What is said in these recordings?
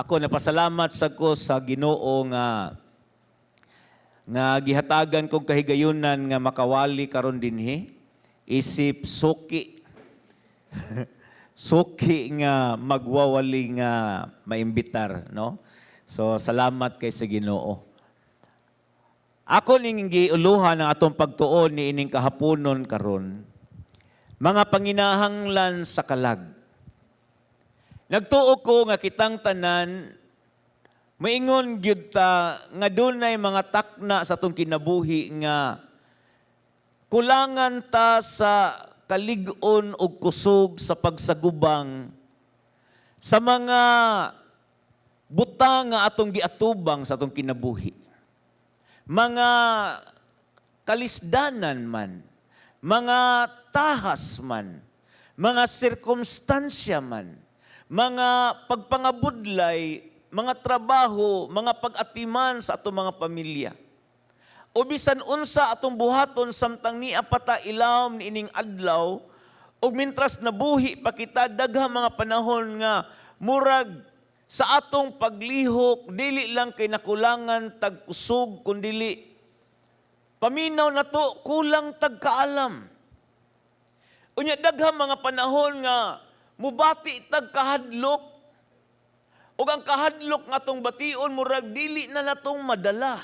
Ako napasalamat sa ko sa Ginoo nga gihatagan kong kahigayunan nga makawali karon dinhi isip suki suki nga magwawali nga maimbitar, no? So salamat kay sa Ginoo. Ako ning giuluhan ang atong pagtuon ni ining kahaponon karon. Mga panginahanglan sa kalag. Nagtuo ko nga kitang tanan maingon gyud ta nga dunay mga takna sa atong kinabuhi nga kulangan ta sa kalig-on ug kusog sa pagsagubang sa mga butang nga atong giatubang sa atong kinabuhi. Mga kalisdanan man, mga tahas man, mga sirkumstansya man, mga pagpangabudlay, mga trabaho, mga pag-atiman sa atong mga pamilya. O bisan unsa atong buhaton samtang ni apata ilawom ni ining adlaw, ug mintras nabuhi pa kita daghang mga panahon nga murag sa atong paglihok dili lang kay nakulangan tagkusog kundili paminaw nato kulang tagkaalam. Unya daghang mga panahon nga mubati tag kahadlok ug ang kahadlok nga atong bation murag dili na natong madala.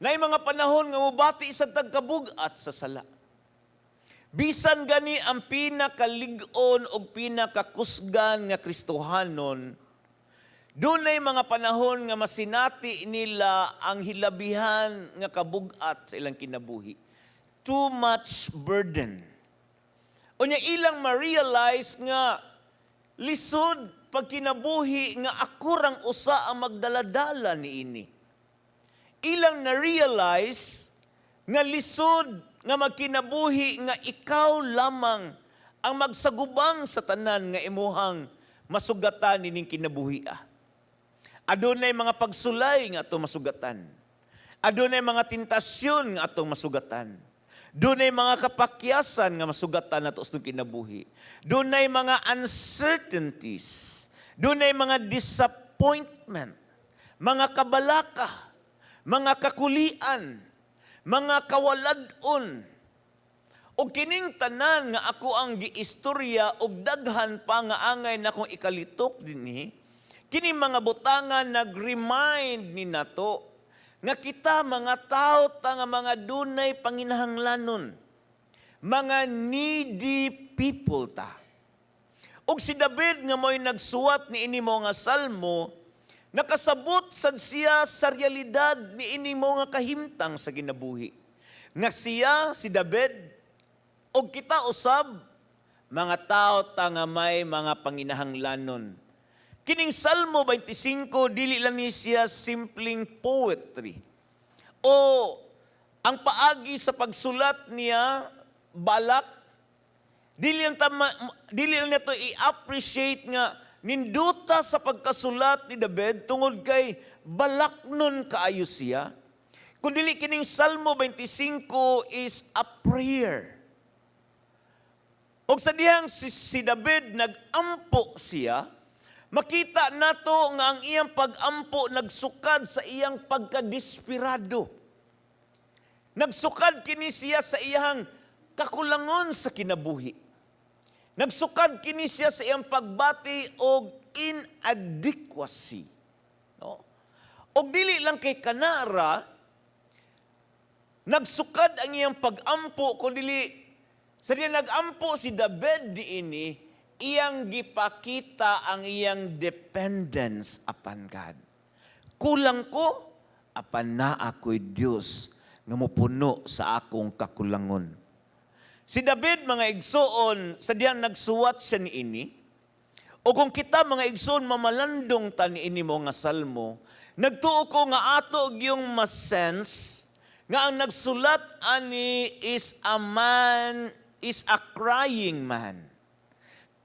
Nay mga panahon nga mubati sa tagkabugat sa sala. Bisan gani ang pinakalig-on o pinakakusgan nga Kristohanon, dunay mga panahon nga masinati nila ang hilabihan nga kabugat sa ilang kinabuhi. Too much burden. O niya ilang ma-realize nga lisod pag kinabuhi nga ako rang usa ang magdaladala ni ini. Ilang na-realize nga lisod nga magkinabuhi nga ikaw lamang ang magsagubang sa tanan nga imuhang masugatan nining kinabuhi. Adunay mga pagsulay nga atong masugatan. Adunay mga tentasyon nga atong masugatan. Dunay mga kapakyasan nga masugatan nato sa kinabuhi. Dunay mga uncertainties. Dunay mga disappointment, mga kabalaka, mga kakulian, mga kawaladon. O kining tanan nga ako ang giistorya og daghan pa nga angay na kong ikalitok dinhi, kini mga butangan nag-remind ni nato nga kita mga tao ta nga mga dunay panginahanglanon, mga needy people ta. Og si David nga mo'y nagsuwat ni ini mo nga salmo, nakasabot sad siya sa realidad ni ini mo nga kahimtang sa kinabuhi. Nga siya, si David, og kita usab, mga tao ta nga may mga panginahanglanon. Kining Salmo 25, dili lang ni siya simpleng poetry. O ang paagi sa pagsulat niya, balak, dili lang nito i-appreciate nga ninduta sa pagkasulat ni David tungod kay balak nun kaayo siya. Kundi kining Salmo 25 is a prayer. O sa dihang si David nag-ampo siya, makita nato nga ang iyang pag-ampo nagsukad sa iyang pagkadesperado. Nagsukad kini siya sa iyang kakulangon sa kinabuhi. Nagsukad kini siya sa iyang pagbati og inadequacy. No? Og dili lang kay kanara, nagsukad ang iyang pag-ampo, kundi sa diyan nag-ampo si David diini, iyang gipakita ang iyang dependence upon God. Kulang ko, apan na ako'y Diyos nga mopuno sa akong kakulangon. Si David, mga igsoon, sa diyan nagsuwat siya ni ini, o kung kita mga igsoon mamalandong ta ni ini mo nga salmo, nagtuo ko nga ato yung masense nga ang nagsulat ani is a crying man.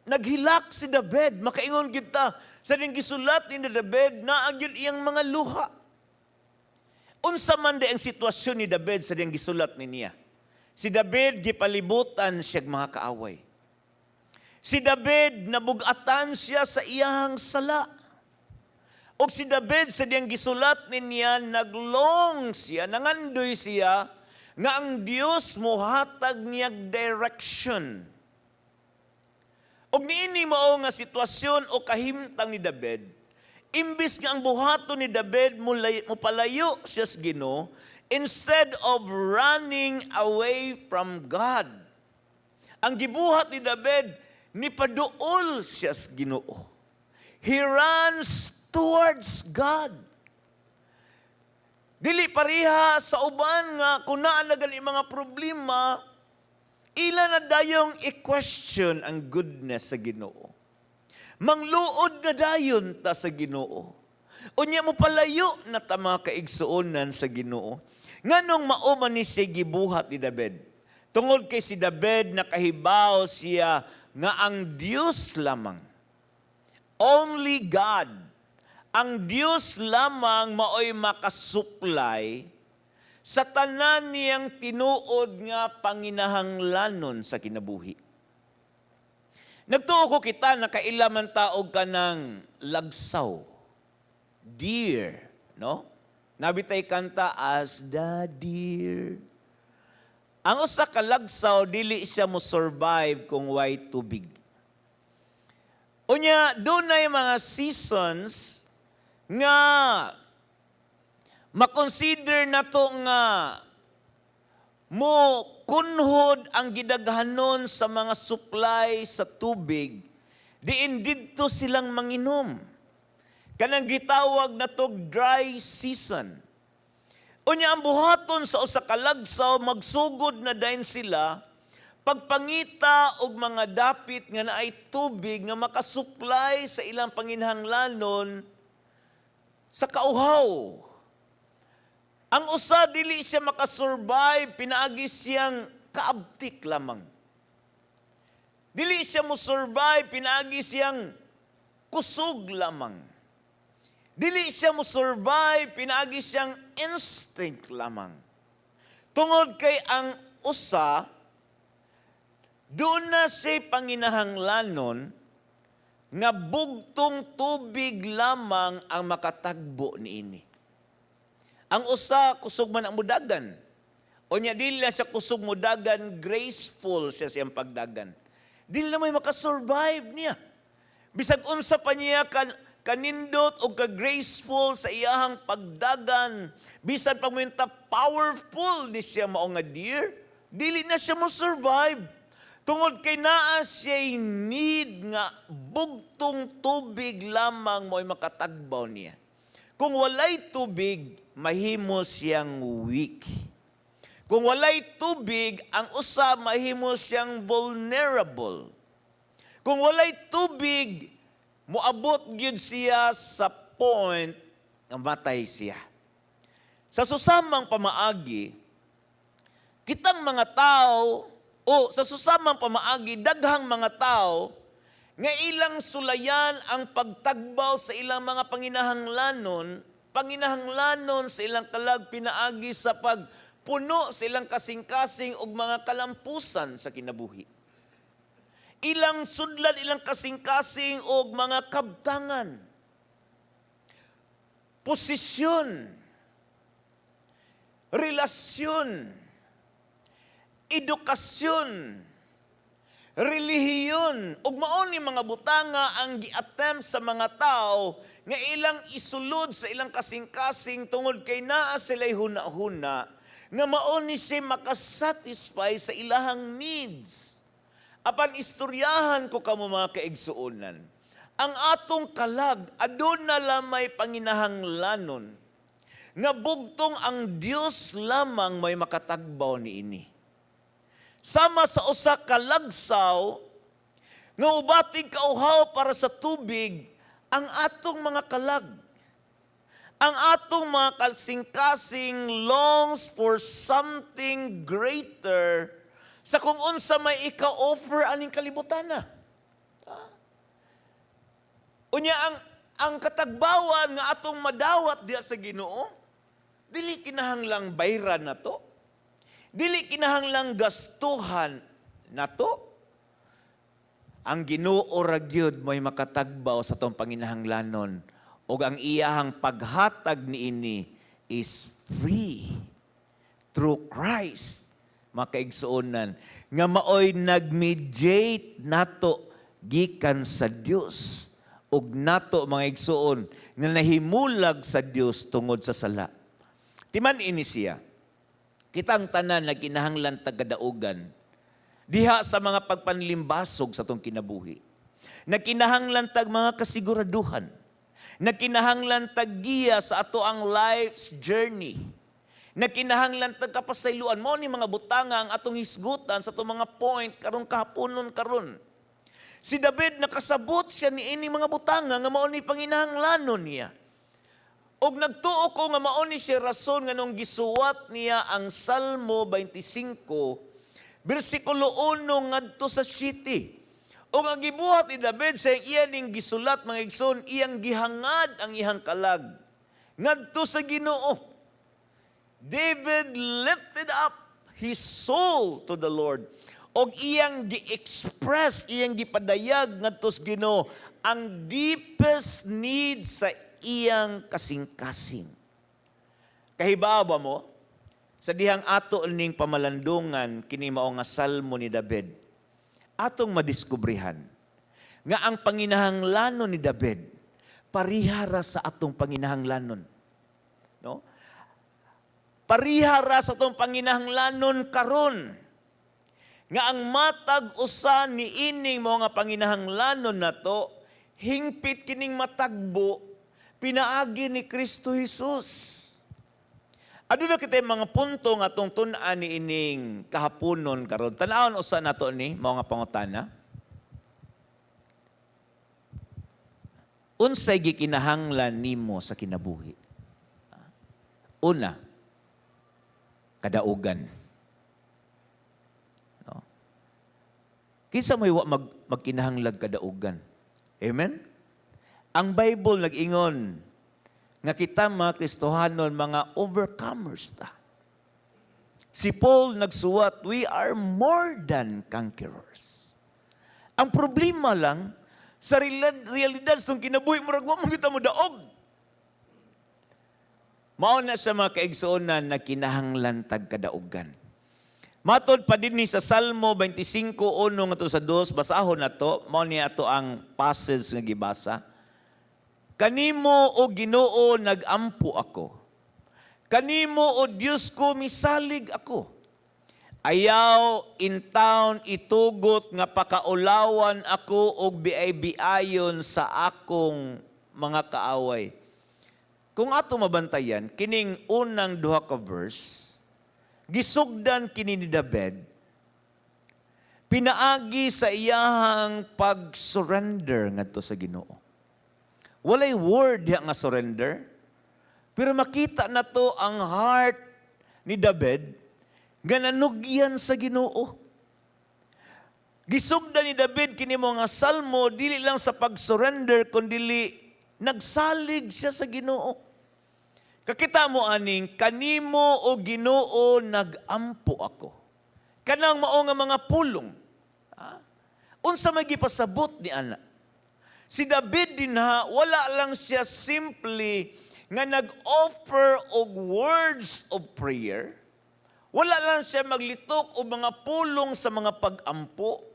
Naghilak si David, makaingon kita, sa ding gisulat ni David, naagyod iyang mga luha. Unsa man di ang sitwasyon ni David sa ding gisulat ni niya. Si David, gipalibutan siya mga kaaway. Si David, nabugatan siya sa iyang sala. O si David, sa diyang gisulat niya, naglong siya, nangandoy siya, nga ang Diyos mohatag niya direction. O niini mao nga sitwasyon o kahimtang ni David, imbis nga ang buhaton ni David mupalayo siya sa Ginoo, instead of running away from God. Ang gibuhat ni David, nipaduol siya sa Ginoo. He runs towards God. Dili pariha sa uban nga kung naa na gali mga problema, ila na dayong i-question ang goodness sa Ginoo. Mangluod na dayon ta sa Ginoo. Unya mo palayo na ta mga kaigsuonan sa Ginoo. Nganong mao man ni siya gibuhat ni David. Tungod kay si David nakahibaw siya nga ang Diyos lamang. Only God. Ang Diyos lamang maoy makasuplay sa tanan niyang tinuod nga panginahanglanon sa kinabuhi. Nagtuo ko kita na kailaman taog ka ng lagsaw. Deer, no? Nabitay kanta as the deer. Ang usa ka lagsaw dili siya mo survive kung way tubig. Unya dunay mga seasons nga makonsider nato nga mo kunhod ang gidaghanon sa mga supply sa tubig, diin didto silang manginom. Kanang gitawag na to dry season. Unya ang buhaton sa usa ka lagsaw, magsugod na dayon sila, pagpangita og mga dapit nga naay tubig nga makasupply sa ilang panginahanglanon sa kauhaw. Ang usa dili siya makasurvive, pinaagi siyang kaabtik lamang. Dili siya mo survive, pinaagi siyang kusog lamang. Dili siya mo survive, pinaagi siyang instinct lamang. Tungod kay ang usa, doon na siya panginahanglanon nga bugtong tubig lamang ang makatagbo niini. Ang usa, kusog man ang mudagan. O niya, dili na siya kusog mudagan, graceful siya siyang pagdagan. Dili na may makasurvive niya. Bisag unsa pa niya kanindot o ka-graceful sa iyahang pagdagan, bisan pagminta powerful di siya mao nga deer, dili na siya mo survive. Tungod kay naa siya'y need nga bugtong tubig lamang mo'y makatagbaw niya. Kung walay tubig, mahimo siyang weak. Kung walay tubig, ang usa mahimo siyang vulnerable. Kung walay tubig, moabot gyud siya sa point nga matay siya. Sa susamang pamaagi, kitang mga tao, sa susamang pamaagi, daghang mga tao, nga ilang sulayan ang pagtagbaw sa ilang mga panginahanglanon sa ilang kalag pinaagi sa pagpuno sa ilang kasing-kasing ug mga kalampusan sa kinabuhi. Ilang sudlan, ilang kasing-kasing ug mga kabtangan. Posisyon, relasyon, edukasyon, relihiyon, ug mao ni mga butanga ang gi-attempt sa mga tao nga ilang isulod sa ilang kasing-kasing tungod kay naa sila'y huna-huna nga mao ni siya makasatisfy sa ilahang needs. Apan istoryahan ko kamo mga kaigsuonan, ang atong kalag aduna lamay panginahanglanon nga bugtong ang Dios lamang may makatagbaw niini. Sama sa usa ka lagsaw, nga ubating kauhaw para sa tubig, ang atong mga kalag. Ang atong mga kasing-kasing longs for something greater sa kung unsa may ika-offer aning kalibutan na. Unya ang katagbawan nga atong madawat diya sa Ginoo, dili kinahanglang bayran na to. Dili kinahanglang gastuhan na to. ang Ginoo ra gyud mo'y makatagbaw sa tong panginahanglanon ug ang iyahang paghatag niini is free through Christ, makaigsuonan, nga maoy nag-mediate nato gikan sa Dios ug nato mga igsuon nga nahimulag sa Dios tungod sa sala. Timan ini siya. Kitang tanan na kinahanglan tagadaugan diha sa mga pagpanlimbasog sa tong kinabuhi. Na kinahanglan tag mga kasiguraduhan. Na kinahanglan tag giya sa ato ang life's journey. Na kinahanglan tag kapasayloan mo ni mga butanga ang atong hisgutan sa atong mga point karong kahaponon karon. Si David nakasabot siya ni ini mga butanga nga mao ni panginahanglanon niya. Og nagtuo ko nga mao ni siya rason nga nung gisuwat niya ang Salmo 25 bersikulo 1 ngadto sa 7. Og ang gibuhat ni David sa iya ning gisulat mga igsoon, iyang gihangad ang iyang kalag ngadto sa Ginoo. David lifted up his soul to the Lord. Og iyang gi-express, iyang gipadayag ngadto sa Ginoo ang deepest need sa iyang kasing-kasing. Kahibaw ba mo? Sa dihang ato ning pamalandungan, kini mao nga salmo ni David, atong madiskubrihan nga ang panginahanglanon ni David parihara sa atong panginahanglanon. No? Parihara sa atong panginahanglanon karon. Nga ang matag usa ni ining mga panginahanglanon nato hingpit kining matagbo pinaagi ni Kristo Jesus. Aduna kitay mga punto nga atong tun-an ni ining kahaponon karon. Tan-awon usa nato ni mga pangutana. Unsay gikinahanglan nimo sa kinabuhi? Una, kadaugan. No? Kinsa may magkinahanglag kadaugan? Amen? Ang Bible nag-ingon nga kita mga Kristohanon mga overcomers ta. Si Paul nagsuwat, we are more than conquerors. Ang problema lang, sa realidad sa kinabuhi mo, ragwa mo kita mo daog. Mao na sa mga kaigsuonan na kinahanglan tag kadaugan. Matod pa din ni sa Salmo 25:1 ngadto sa 2, basahon nato, mao ni ato ang passage nga gibasa. Kanimo o Ginoo nagampo ako. Kanimo o Dios ko misalig ako. Ayaw in town itugot nga pakaulawan ako og biay-biayon sa akong mga kaaway. Kung ato mabantayan, kining unang duha ka verse, gisugdan kini ni David, pinaagi sa iyahang pag-surrender ngadto sa Ginoo. Walay word diha nga surrender, pero makita na to ang heart ni David nga nanugyan sa Ginoo. Gisugdan ni David kini mo nga salmo dili lang sa pag-surrender kundi nagsalig siya sa Ginoo. Kakita mo aning kanimo o Ginoo nagampo ako. Kanang mao nga mga pulong. Unsa may gipasabot ni ana? Si David din wala lang siya simply nga nag-offer og words of prayer. Wala lang siya maglitok og mga pulong sa mga pag-ampo.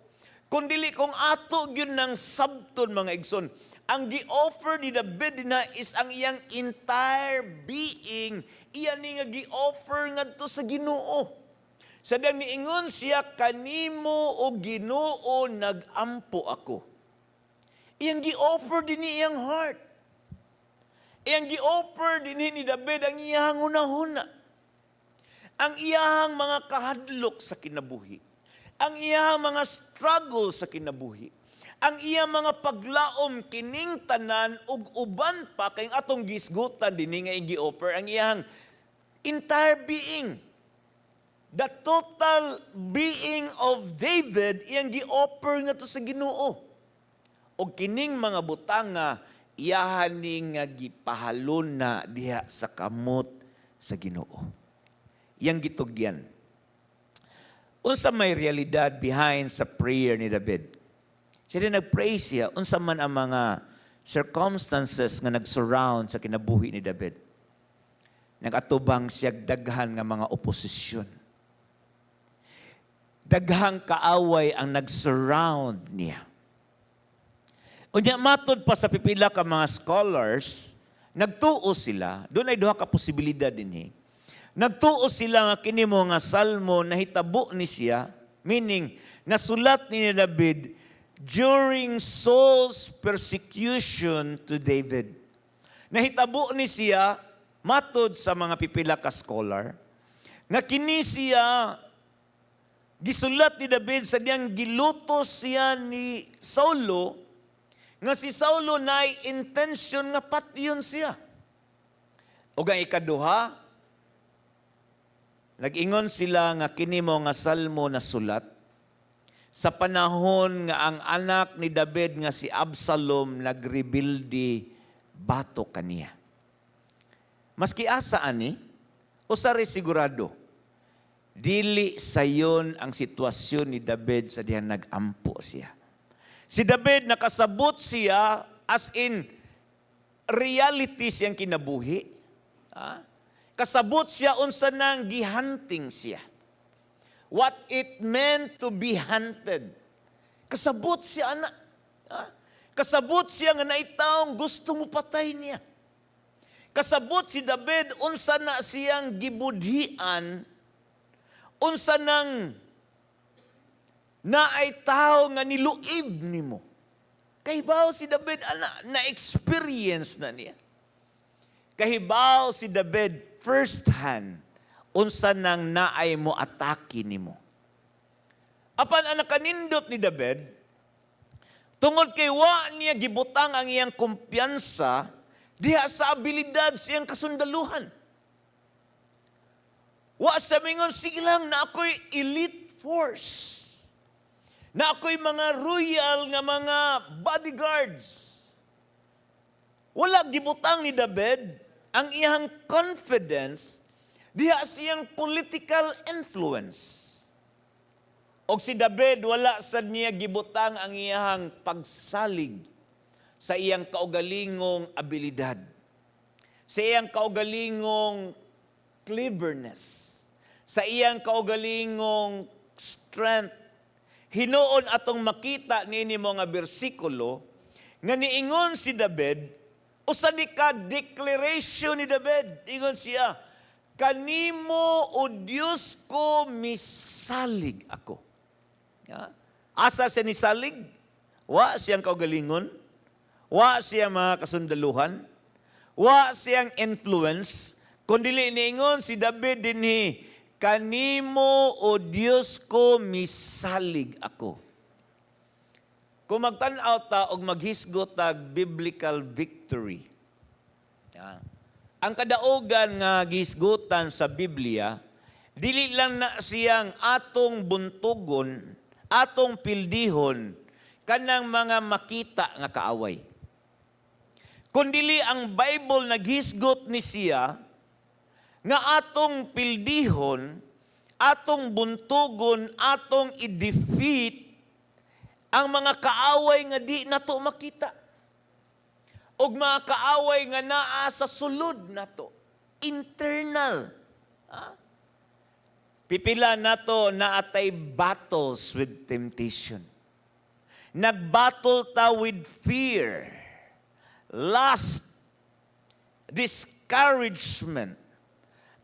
Kundili kung ato gyud ng sabton mga igsoon, ang gi-offer ni David din is ang iyang entire being. Iyan ni nga gi-offer ngadto sa Ginoo. Sadang niingon siya, kanimo o Ginoo nagampo ako. Iyang gi-offer din ni iyang heart. Iyang gi-offer din ni David ang iyang hunahuna. Ang iyang mga kahadlok sa kinabuhi. Ang iyang mga struggle sa kinabuhi. Ang iyang mga paglaom kining tanan ug uban pa kay atong gisgutan dinhi nga gi-offer ang iyang entire being. The total being of David iyang gi-offer nga to sa Ginoo. O kining mga butanga, iyahan ni nga gipahalon na diha sa kamot sa Ginoo. Iyang gitugyan. Unsa may realidad behind sa prayer ni David? Siya nag-pray siya, unsa man ang mga circumstances nga nag-surround sa kinabuhi ni David. Nagatubang siya daghan nga mga oposisyon. Daghang kaaway ang nag-surround niya. Unya matod pa sa pipila ka mga scholars, nagtuo sila, doon ay duha ka posibilidad dinhi. Nagtuo sila nga kini mo nga salmo nahitabo ni siya, meaning nasulat ni David during Saul's persecution to David. Nahitabo ni siya matod sa mga pipila ka scholar nga kini siya gisulat ni David sa diyang gilutos siya ni Saulo nga si Saulo naay intention nga patyon siya. O ang ikaduha, nag-ingon sila nga kini mo nga salmo na sulat sa panahon nga ang anak ni David nga si Absalom nagrebildi bato kaniya. Maski asa ani, usari sigurado, dili sayon ang sitwasyon ni David sa dihan nagampo siya. Si David nakasabot siya as in reality siyang kinabuhi. Kasabot siya unsa nang gihunting siya. What it meant to be hunted. Kasabot siya ana. Kasabot siya nga naitaong gusto mo patay niya. Kasabot si David unsa na siyang gibudhian, unsa nang naay tao nga niluib nimo. Kahibaw si David na-experience na niya. Kahibaw si David first hand unsa nang naay mo atake nimo. Apan ang nakanindot ni David, tungod kay wa niya gibutang ang iyang kumpiyansa diha sa abilidad siyang kasundaluhan. Wa sa mingon silang na ako'y elite force, na ako'y mga royal nga mga bodyguards. Wala gibutang ni David ang iyang confidence diha siyang political influence. Og si David wala sad niya gibutang ang iyang pagsalig sa iyang kaugalingong abilidad, sa iyang kaugalingong cleverness, sa iyang kaugalingong strength. Hinuon atong makita nini mga bersikulo nga niingon si David, usa ni ka declaration ni David, ingon siya, kanimo o Diyos ko misalig ako. Asa siya nisalig? Wa siyang kaugalingon, wa siyang mga kasundaluhan, wa siyang influence, kundi niingon si David dinhi, kanimo o Diyos ko misalig ako. Kung magtan-aw ta og maghisgot tag biblical victory, ang kadaugan nga gihisgutan sa Biblia, dili lang na siyang atong buntugon, atong pildihon, kanang mga makita nga kaaway. Kundili ang Bible naghisgot ni siya nga atong pildihon, atong buntugon, atong i-defeat ang mga kaaway nga di nato makita. Og mga kaaway nga naa sa sulod nato, internal. Pipila nato na atay battles with temptation. Nagbattle ta with fear, lust, discouragement.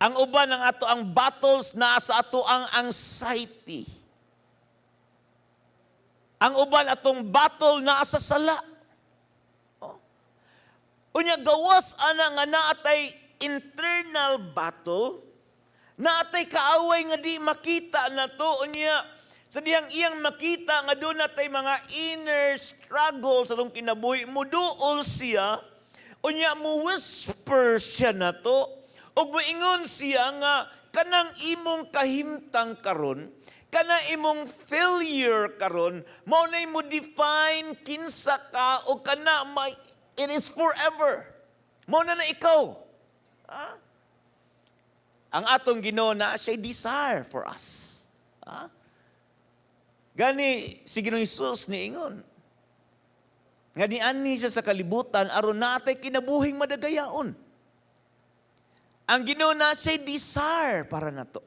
Ang uban ng ato ang battles na sa ato ang anxiety. Ang uban atong battle na sa sala. Unya gawas ana nga naatay internal battle, naatay kaaway nga di makita na to. Unya sa diyang iyang makita nga doon natay mga inner struggles sa itong kinabuhi, muduol siya, unya mo whisper siya na to, o moingon siya nga kanang imong kahimtang karon, kana imong failure karon, mao nay mo define kinsa ka o kana it is forever. Mao na ikaw. Ang atong Ginoo na siya desire for us. Gani si Ginoong Hesus niingon, Nga niani siya sa kalibutan, aron natay kinabuhing madagayaon. Ang Ginoo na siya desire para nato.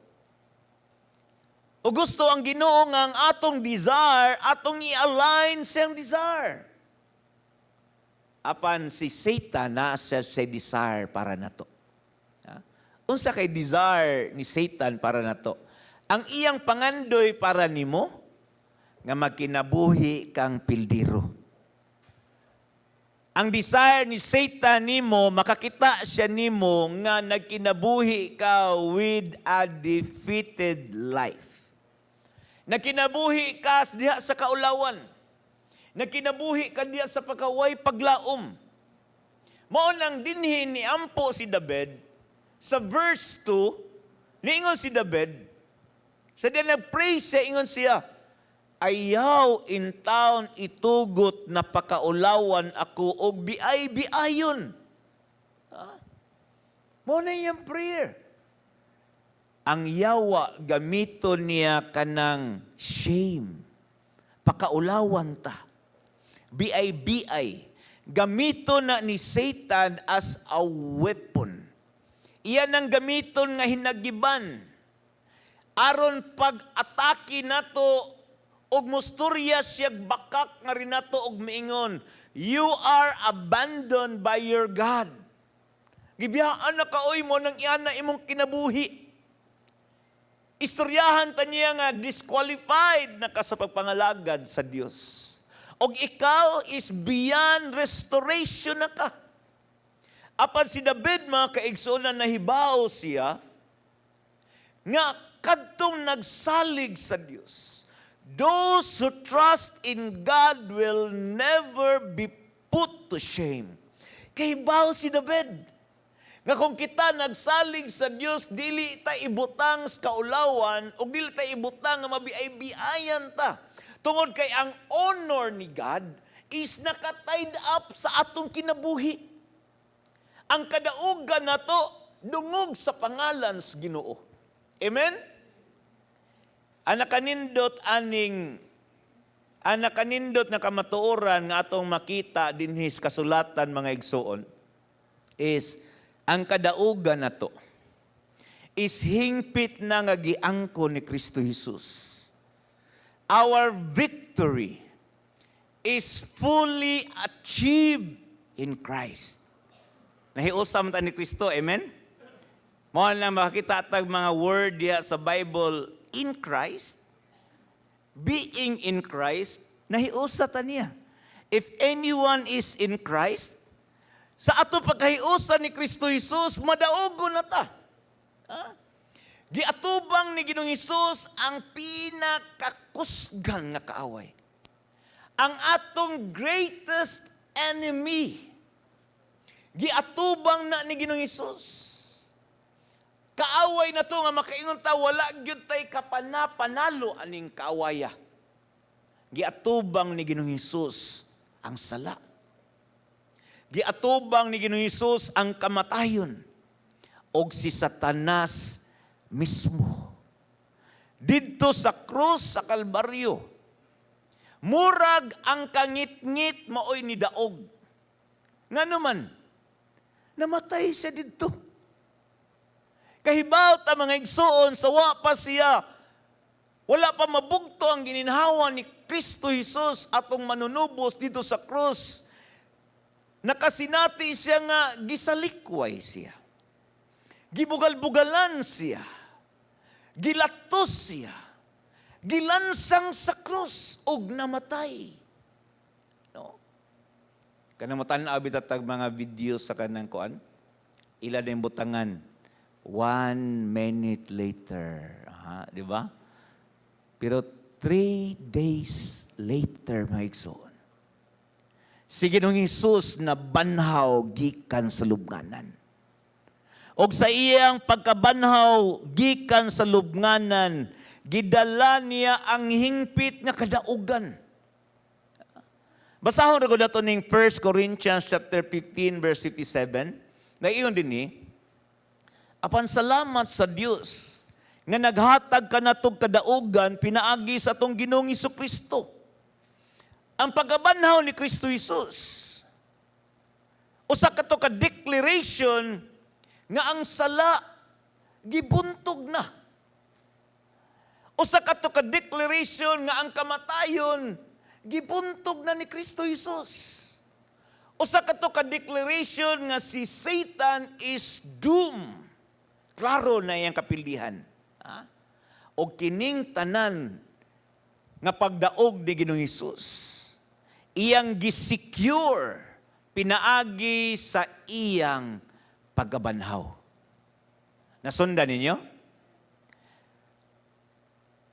O gusto ang Ginoo nga ang atong desire, atong i-align siyang desire. Apan si Satan na siya desire para nato. Unsa kay desire ni Satan para nato? Ang iyang pangandoy para nimo nga magkinabuhi kang pildiro. Ang desire ni Satan nimo, makakita siya nimo nga nagkinabuhi ka with a defeated life. Nagkinabuhi ka diha sa kaulawan. Nagkinabuhi ka diha sa pagkaway paglaom. Mao nang dinhi ni ampo si David sa verse 2, niingon si David, sa diya nag-pray siya, ingon siya, ayaw in town itugot na pakaulawan ako o biay-biayon. Mo na yung prayer. Ang yawa gamiton niya kanang shame. Pakaulawan ta. Biay-biay. Gamiton na ni Satan as a weapon. Iyan ang gamiton nga hinagiban. Aron pag-atake nato og musturya siya bakak nga rin nato og miingon, you are abandoned by your God. Gibiyaan na kaoy mo nang iana imong kinabuhi. Istoryahan ta niya nga disqualified na ka sa pagpangalagad sa Dios. Og ikaw is beyond restoration na ka. Apan si David mga kaigsunan nahibaw siya nga kadtong nagsalig sa Dios. Those who trust in God will never be put to shame. Kahibaw si David. Nga kung kita nagsalig sa Dios, dili ta ibutang sa kaulawan o dili ta ibutang nga mabiay-biayan ta. Tungod kay ang honor ni God is nakatied up sa atong kinabuhi. Ang kadaugan nato dungog sa pangalan sa Ginoo. Amen? Anakanindot na kamatuoran nga atong makita dinhi sa kasulatan mga igsoon is ang kadaugan nato is hingpit na nga giangko ni Kristo Jesus. Our victory is fully achieved in Christ. Nahiusam ta ni Kristo, amen? Mo na makita tag mga word diha sa Bible, in Christ, being in Christ, nahiusa ta niya. If anyone is in Christ, sa ato pagkahiusa ni Kristo Jesus, madaugo na ta. Giatubang ni Ginoong Hesus ang pinakakusgan nga kaaway. Ang atong greatest enemy. Giatubang na ni Ginoong Hesus. Kaaway na to nga makaingon ta wala gyud tay kapana-panalo aning kaawaya. Giatubang ni Ginoong Hesus ang sala. Giatubang ni Ginoong Hesus ang kamatayon og si Satanas mismo. Didto sa krus sa Kalbaryo, murag ang kangit-ngit maoy ni daog. Ngano man, namatay siya didto. Kahibaw ta mga igsoon, sawa pa siya, wala pa mabugto ang gininhawa ni Kristo Jesus atong manunubos dito sa krus. Nakasinati siya nga gisalikway siya. Gibugal-bugalan siya. Gilatos siya. Gilansang sa krus og namatay. No? Kanang matan-aw bitatag mga video sa kanang kuan. Ila din butangan. 1 minute later. Di ba? Pero 3 days later, mga igsoon, si Ginoong Hesus na banhaw gikan sa lubnganan. Og sa iyang pagkabanhaw gikan sa lubnganan, gidala niya ang hingpit nga kadaugan. Basahon ra gud nato ning 1 Corinthians chapter 15 verse 57. Naiyon din ni apan salamat sa Dios nga naghatag kanatog kadaugan pinaagi sa atong Ginoong Hesukristo. ang pagabanhaw ni Kristo Jesus. Usa ka to ka declaration nga ang sala gibuntog na. Usa ka to ka declaration nga ang kamatayon gibuntog na ni Kristo Jesus. Usa ka to ka declaration nga si Satan is doomed. Klaro na iyang kapildihan. O kining tanan nga pagdaog ni Ginoong Hesus, iyang gisecure pinaagi sa iyang pagkabanhaw. Nasundan ninyo?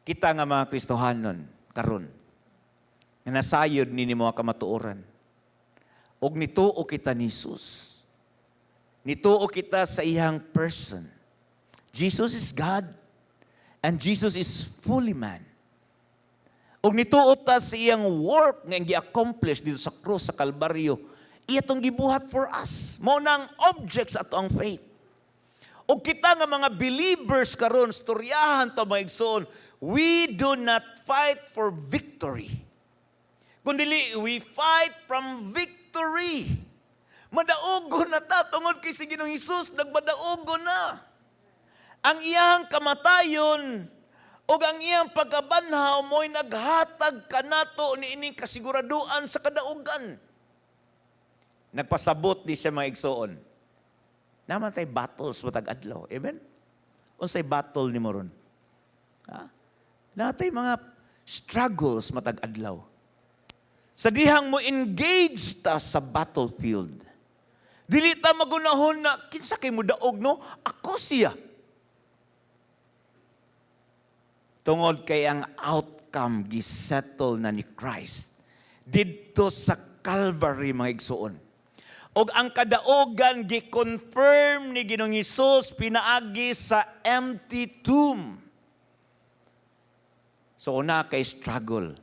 Kita nga mga Kristohanon karon nga nasayod ni mga kamatuoran. Og nituo kita ni Jesus. Nituo kita sa iyang person. Jesus is God and Jesus is fully man. Og nituo ta sa iyang work nga gi-accomplish dito sa krus sa Kalbaryo, iya tong gibuhat for us. Mao nang objects ato ang faith. Og kita nga mga believers karon, storyahan ta mga igsoon, we do not fight for victory. Kundi we fight from victory. Madaogo na ta tungod kay si Ginoong Hesus, nagbadaogo na. Ang iyang kamatayon o ang iyang pagkabanhaw mo'y naghatag kanato ni ining kasiguraduan sa kadaugan. Nagpasabot di siya mga igsoon. Naman tayo battles matag adlaw. Amen? Unsay battle ni mo ron? Natay mga struggles matag adlaw. Sa dihang mo engage ta sa battlefield. Dili ta magunahon na kinsa kay mo daog no? Ako siya. Tungod kay ang outcome gisettle na ni Christ didto sa Calvary mga igsoon. Og ang kadaogan gi-confirm ni Ginoong Hesus pinaagi sa empty tomb. So na kay struggle,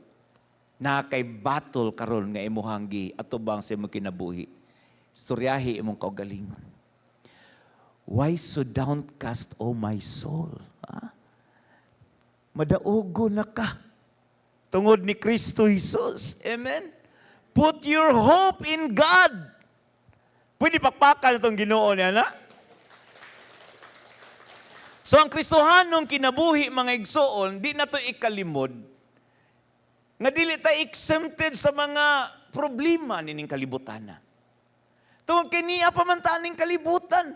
na kay battle karon nga imuhang gi atubang sa imong kinabuhi. Istoryahi imong kaugalingon. Why so downcast, O my soul? Madaogo na ka. Tungod ni Kristo Jesus. Amen? Put your hope in God. Pwede pakpakan itong Ginoo niya, na? So ang Kristohanong kinabuhi, mga igsoon, di na to ikalimod, nga dili ta exempted sa mga problema nining kalibutan na. Tungod kay niya pamantaning kalibutan.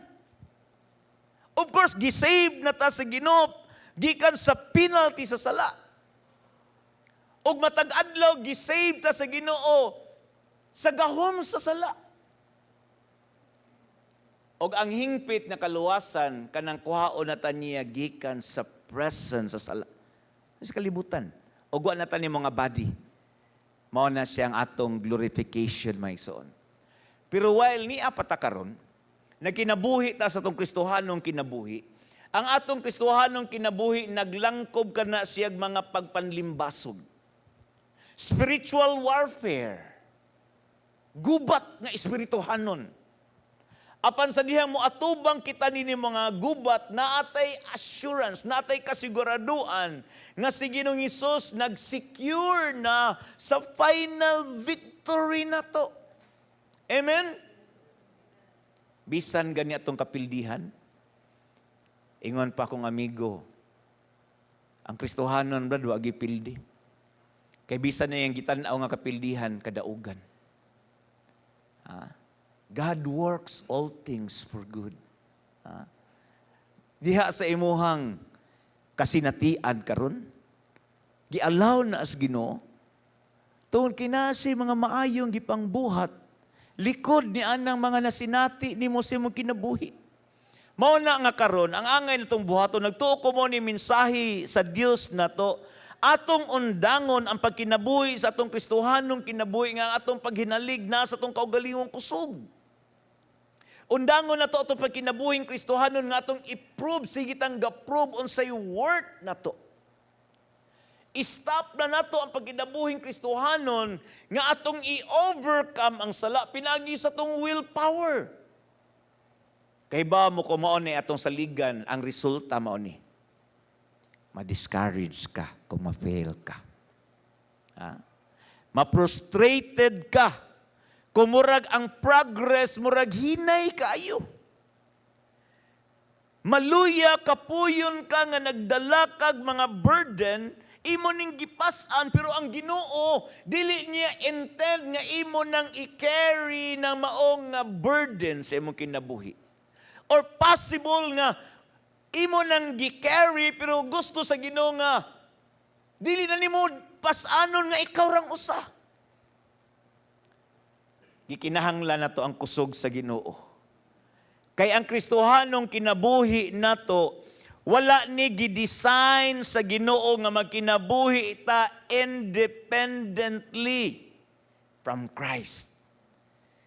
Of course, gisave na ta sa Ginoo, gikan sa penalty sa sala. Og matag adlaw gisave ta sa Ginoo sa gahom sa sala. Og ang hingpit na kaluwasan kanang kuhaon na ta niya gikan sa presence sa sala. Sa kalibutan. Og wa na ta ni mga body. Mao na siyang atong glorification mga igsoon. Pero while ni apata karon, nagkinabuhi ta sa atong Kristohanong kinabuhi, ang atong Kristohanong kinabuhi, naglangkob ka na siyag mga pagpanlimbasog. Spiritual warfare. Gubat nga espirituhanon. Apan sa dihang mo atubang kita nini mga gubat, naatay assurance, naatay kasiguraduan, nga si Ginoong Hesus nag-secure na sa final victory na to. Amen? Bisan gani atong kapildihan, ingon pa akong amigo, ang Kristohanon brad, wagi pildi. Kay bisan na yung gitanaw nga kapildihan, kadaugan. God works all things for good. Diha sa imuhang kasinatian karon, gialaw na as Ginoo, tungod kinasi mga maayong gipangbuhat, likod ni anang mga nasinati ni mo sa imong kinabuhi. Mao na nga karon ang angay natong buhaton, nagtuo ko mo ni mensahe sa Dios nato, atong undangon ang pagkinabuhi sa atong Kristohanong kinabuhi nga atong paghinalig na sa atong kaugalingong kusog. Undangon na to atong pagkinabuhing Kristohanon nga atong i-prove, sigitang ga-prove unsay worth na to. I-stop na nato ang pagkinabuhing Kristohanon nga atong i-overcome ang sala pinagi sa atong willpower. Kay ba mo ko mao ni atong saligan, ang resulta mao ni ma-discourage ka kung ma-fail ka. ma-frustrated ka, kumurag ang progress, murag hinay kayo. Maluya kapuyon ka nga nagdala kag mga burden, imo ning gipas-an, pero ang Ginoo dili niya intend nga imo nang i-carry ng maong nga burden sa imong kinabuhi. Or possible nga imo nang gi-carry pero gusto sa Ginoo nga dili na nimo pas-anon nga ikaw rang usa. Gikinahanglan nato ang kusog sa Ginoo. Kay ang Kristohanong kinabuhi nato, wala ni gidesign sa Ginoo nga magkinabuhi ita independently from Christ.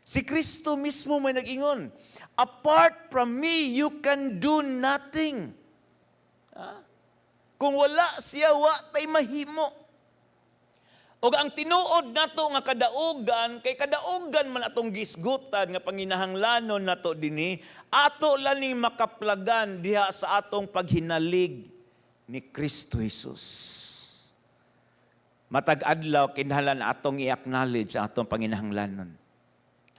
Si Kristo mismo may nag-ingon, apart from me, you can do nothing. Kung wala siya, wa tay mahimo. O ang tinuod nato nga kadaugan, kay kadaugan man atong gisgutan nga panginahanglanon nato dinhi, ato laning makaplagan diha sa atong paghinalig ni Kristo Jesus. Matag adlaw kinahanglan atong i-acknowledge ang atong panginahanglanon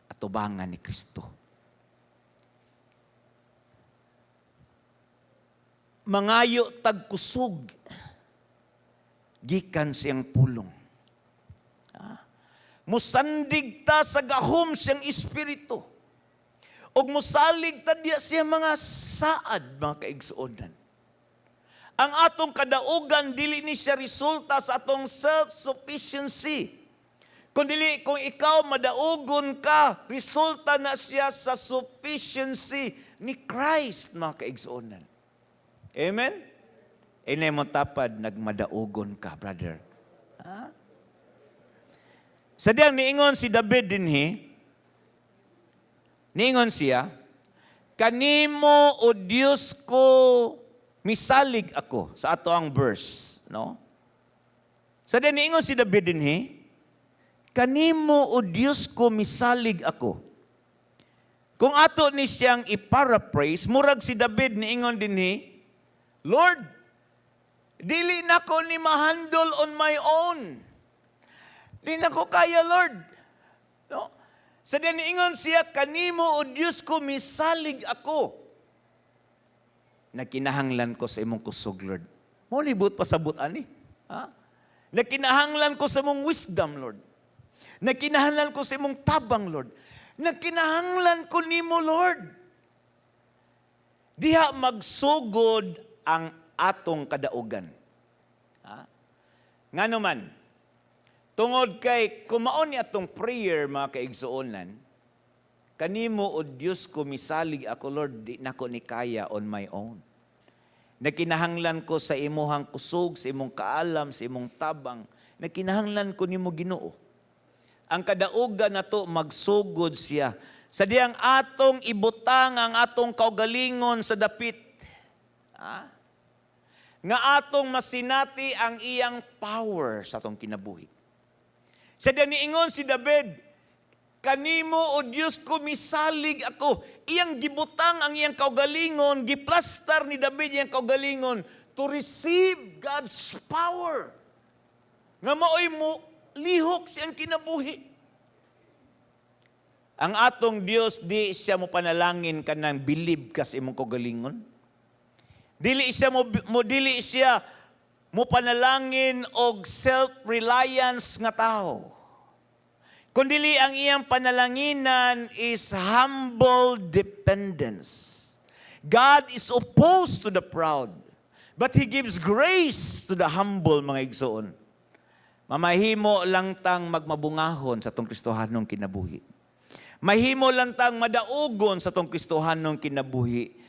at tubangan ni Kristo. Mangayo tagkusog gikan siyang pulong. Musandig ta sa gahom siyang espiritu. Og musalig ta diya siya mga saad, mga kaigsuonan. Ang atong kadaugan, dili ni siya resulta sa atong self-sufficiency. Kung ikaw madaugon ka, resulta na siya sa sufficiency ni Christ, mga kaigsuonan. Amen? Inay mo tapad, nagmadaugon ka, brother. Sadyang niingon si David dinhi, niingon siya, kanimo o Diyos ko misalig ako, sa ato ang verse, no? Sadyang niingon si David dinhi, kanimo o Diyos ko misalig ako. Kung ato ni siyang i-paraphrase, murag si David niingon dinhi, Lord, dili na ko ni ma-handle on my own. Di na ko kaya, Lord. No? Sa niingon siya, kanimo o Diyos ko, misalig ako. Nakinahanglan ko sa imong kusog, Lord. Mo libot pasabot ani. Nakinahanglan ko sa imong wisdom, Lord. Nakinahanglan ko sa imong tabang, Lord. Nakinahanglan ko nimo, Lord. Diha magsugod ang atong kadaugan. Ngano man, tungod kay kumaon ni atong prayer, mga kaigsuonan, kanimo o Diyos ko misalig ako, Lord, di na ko ni kaya on my own. Nakinahanglan ko sa imuhang kusog, sa imong kaalam, sa imong tabang. Nakinahanglan ko nimo Ginoo. Ang kadaugan nato magsugod siya. Sa diyang atong ibutang ang atong kaugalingon sa dapit. Nga atong masinati ang iyang power sa atong kinabuhi. Sa niingon si David, kanimo o Diyos ko misalig ako. Iyang gibutang ang iyang kaugalingon, giplastar ni David iyang kaugalingon to receive God's power. Nga maoy mo lihok siyang kinabuhi. Ang atong Dios di siya mo panalangin kanang believe ka sa imong kaugalingon. Dili siya mo panalangin og self-reliance nga tao. Kundili ang iyang panalanginan is humble dependence. God is opposed to the proud, but He gives grace to the humble, mga igsoon. Mamahimo lang tang magmabungahon sa tong Kristohanong kinabuhi. Mahimo lang tang madaugon sa tong Kristohanong kinabuhi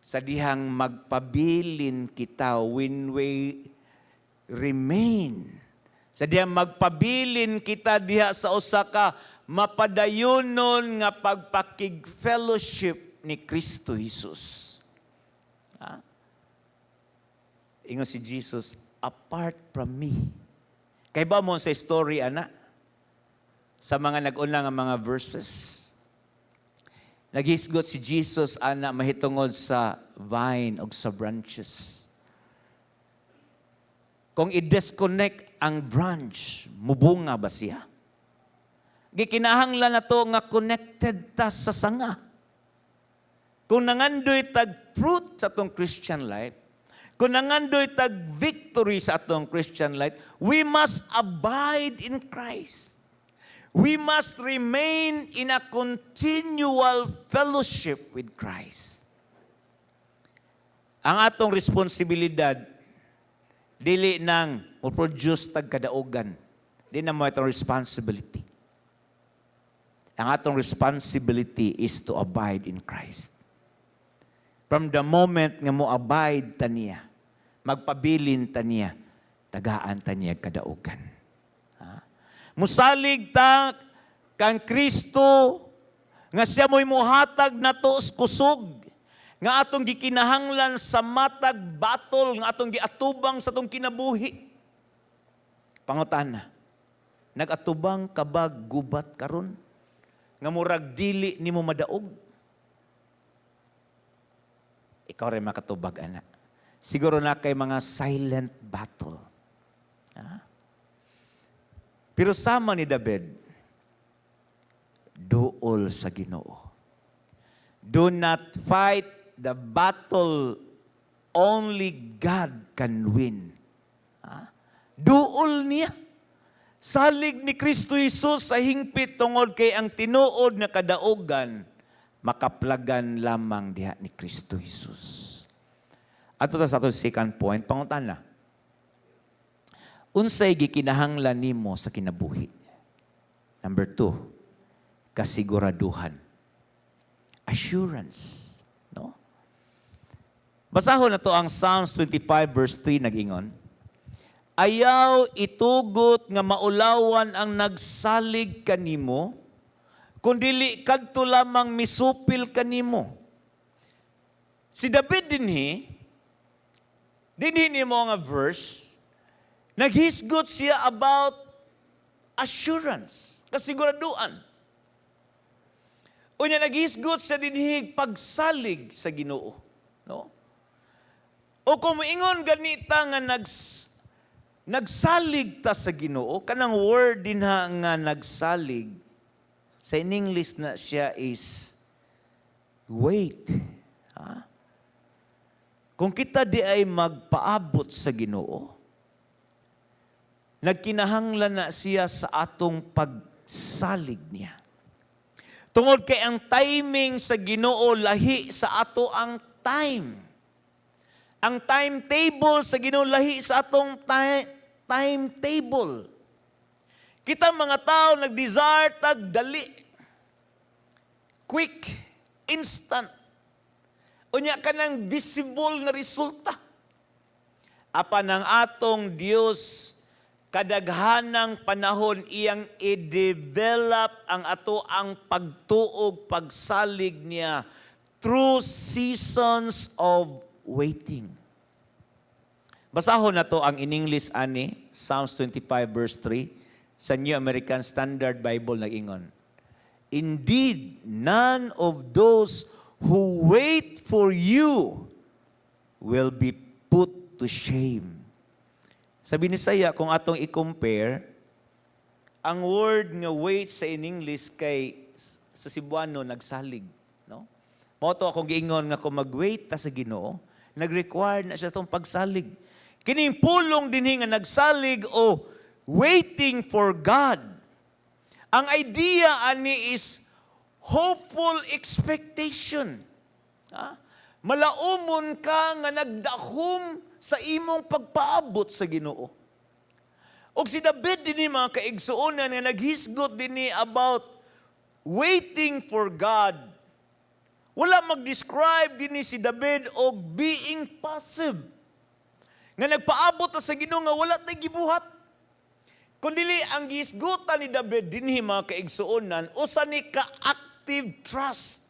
sa dihang magpabilin kita when we remain. Sa dihang magpabilin kita diha sa usa ka mapadayonon nga pagpakig-fellowship ni Kristo Jesus. Ingon si Jesus, apart from me. Kay ba mo sa story, ana? Sa mga nag-una nga mga verses. Naghisgot si Jesus, ana, mahitungod sa vine o sa branches. Kung i-disconnect ang branch, mubunga ba siya? Gikinahanglan na to nga connected ta sa sanga. Kung nangandoy tag fruit sa atong Christian life, kung nangandoy tag victory sa atong Christian life, we must abide in Christ. We must remain in a continual fellowship with Christ. Ang atong responsibilidad, dili nang mo-produce tag kadaugan. Di na mo itong responsibility. Ang atong responsibility is to abide in Christ. From the moment nga mo abide ta niya, magpabilin ta niya, tagaan ta niya kadaugan. Musalig ta kang Kristo nga siya mo'y muhatag na tos kusog, nga atong gikinahanglan sa matag battle, nga atong giatubang sa atong kinabuhi. Pangutana, nagatubang kabag gubat karon nga murag dili nimo madaog? Ikaw rin makatubag, anak. Siguro na kay mga silent battle. Pero sama ni David, duol sa Ginoo. Do not fight the battle only God can win. Duol niya. Salig ni Kristo Jesus sa hingpit tungod kay ang tinuod na kadaugan, makaplagan lamang diha ni Kristo Jesus. Ato ta sa ato second point, pangutana. Unsay gikinahanglan nimo sa kinabuhi? Number 2, kasiguraduhan. Assurance. No? Basahon na to ang Psalms 25 verse 3 nag-ingon. Ayaw itugot nga maulawan ang nagsalig kanimo, kundili kadto lamang misupil kanimo. Si David dinhi ni mga verse, naghisgot siya about assurance, kasiguraduan. Unya naghisgot siya dinhi pagsalig sa Ginoo, no? O kung moingon ganita nga nagsalig ta sa Ginoo, kanang word din nga nagsalig, sa in English na siya is wait. Kung kita di ay magpaabot sa Ginoo, nagkinahanglan na siya sa atong pagsalig niya. Tungod kay ang timing sa Ginoo lahi sa ato ang time. Ang timetable sa Ginoo lahi sa atong timetable. Kita mga tao nag-desire tag dali. Quick, instant. Unya ka ng visible nga resulta. Apan ang atong Dios, kadaghanang panahon iyang i-develop ang ato ang pagtuog, pagsalig niya through seasons of waiting. Basahon na to ang in English ani, Psalms 25 verse 3, sa New American Standard Bible nag-ingon. Indeed, none of those who wait for you will be put to shame. Sabi ni Saya, kung atong i-compare, ang word nga wait sa in English kay sa Cebuano nagsalig, no? Moto akong giingon nga kung mag-wait ta sa Ginoo, nag-require na siya itong pagsalig. Kining pulong dinhi nga nagsalig o waiting for God. Ang idea ani is hopeful expectation. Malaumon ka nga nagdahom sa imong pagpaabot sa Ginoo. Og si David dinhi mga kaigsuonan nga naghisgot dinhi about waiting for God. Wala mag-describe dinhi si David og being passive. Nga nagpaabot ta sa Ginoo nga wala tay gibuhat. Kundili ang gihisgutan ni David dinhi mga kaigsuonan usa ni ka-active trust.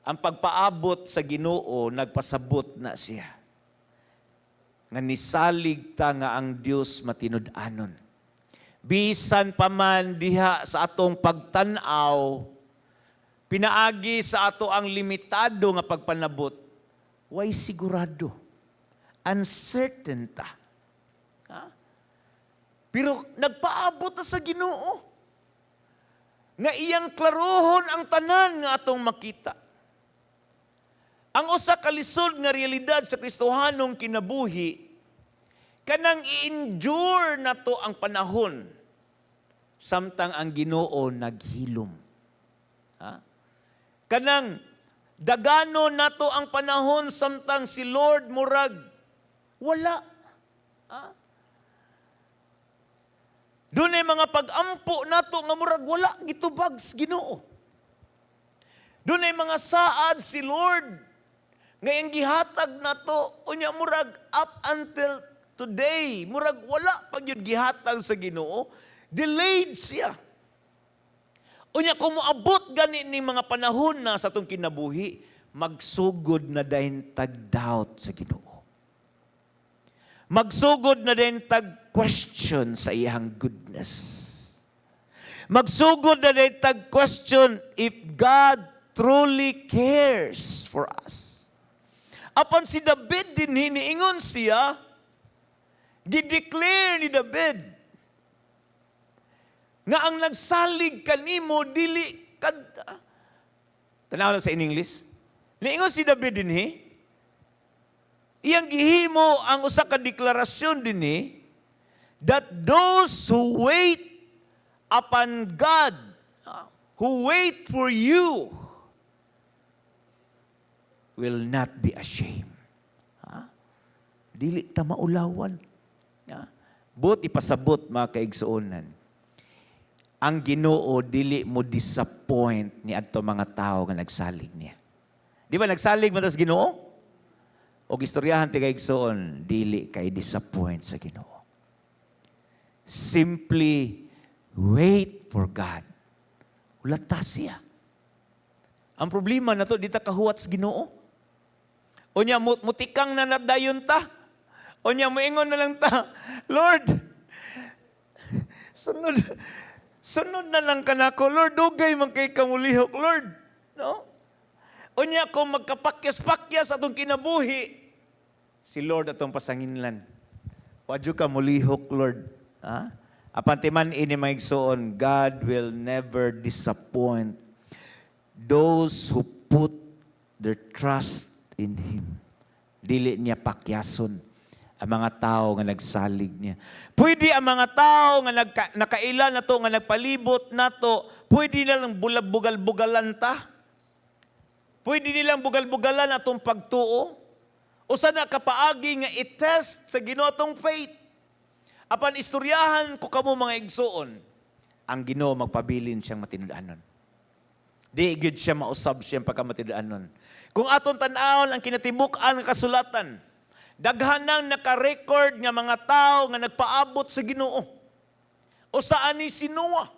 Ang pagpaabot sa Ginoo nagpasabot na siya. Nga nisalig ta nga ang Dios matinud-anon. Bisan pa man diha sa atong pagtan-aw, pinaagi sa ato ang limitado nga pagpanabot, way sigurado. uncertain ta. Ha? Pero nagpaabot na sa Ginoo nga iyang klarohon ang tanan nga atong makita. Ang usa ka lisod nga realidad sa Kristohanong kinabuhi, kanang i-endure na to ang panahon samtang ang Ginoo naghilom. Ha? Kanang dagano na to ang panahon samtang si Lord murag wala. Ha? Doon ay mga pag-ampo na to nga murag wala gitubag sa Ginoo. Doon ay mga saad si Lord ngayong gihatag na to unya murag up until today, murag wala pag yun gihatag sa Ginoo, delayed siya. Unya kung moabot gani ni mga panahon na sa atong kinabuhi, magsugod na dahin tag-doubt sa Ginoo. Magsugod na dahin tag-question sa iyang goodness. Magsugod na dahin tag-question if God truly cares for us. Apan si David din hiniingon siya, di-declare ni David nga ang nagsalig kanimo dili kad tanaw sa in English. Niingon si David dinhi, iyang gihimo ang usa ka deklarasyon dinhi that those who wait upon God, who wait for you, will not be ashamed. Dili ta maulawan. But ipasabot mga kaigsuonan, ang Ginoo dili mo disappoint ni adto mga tao nga nagsalig niya. Di ba nagsalig man tas Ginoo? O istoryahan ti kaigsuon, dili kay disappoint sa Ginoo. Simply wait for God. Wala ta siya. Ang problema na to, di ta kahuwat sa Ginoo. O niya, mutikang na nadayon ta. O niya, moingon na lang ta, Lord, sunod na lang ka na ako. Lord, dugay man kay kamulihok, Lord. No? O niya, kung magkapakyas-pakyas atong kinabuhi, si Lord atong pasanginlan. Wadyo ka mulihok, Lord. Ha? Apantiman ini maigsoon, God will never disappoint those who put their trust in Him. Dili niya pakyason ang mga tao nga nagsalig niya. Pwede ang mga tao nga nakailan na to, nga nagpalibot na to, pwede nilang bugal-bugalan ta. Pwede nilang bugal-bugalan atong pagtuo. O sana kapaagi nga i-test sa ginotong faith. Apan istoryahan ko kamo mga igsuon, ang Ginoo magpabilin siyang matinudanon. Di gid siya mausab siyang pagkamatinudanon. Kung aton tan-awon ang kinatibuk-an nga kasulatan, daghan nang naka-record nga mga tao nga nagpaabot sa Ginoo. O saan ni si Noah?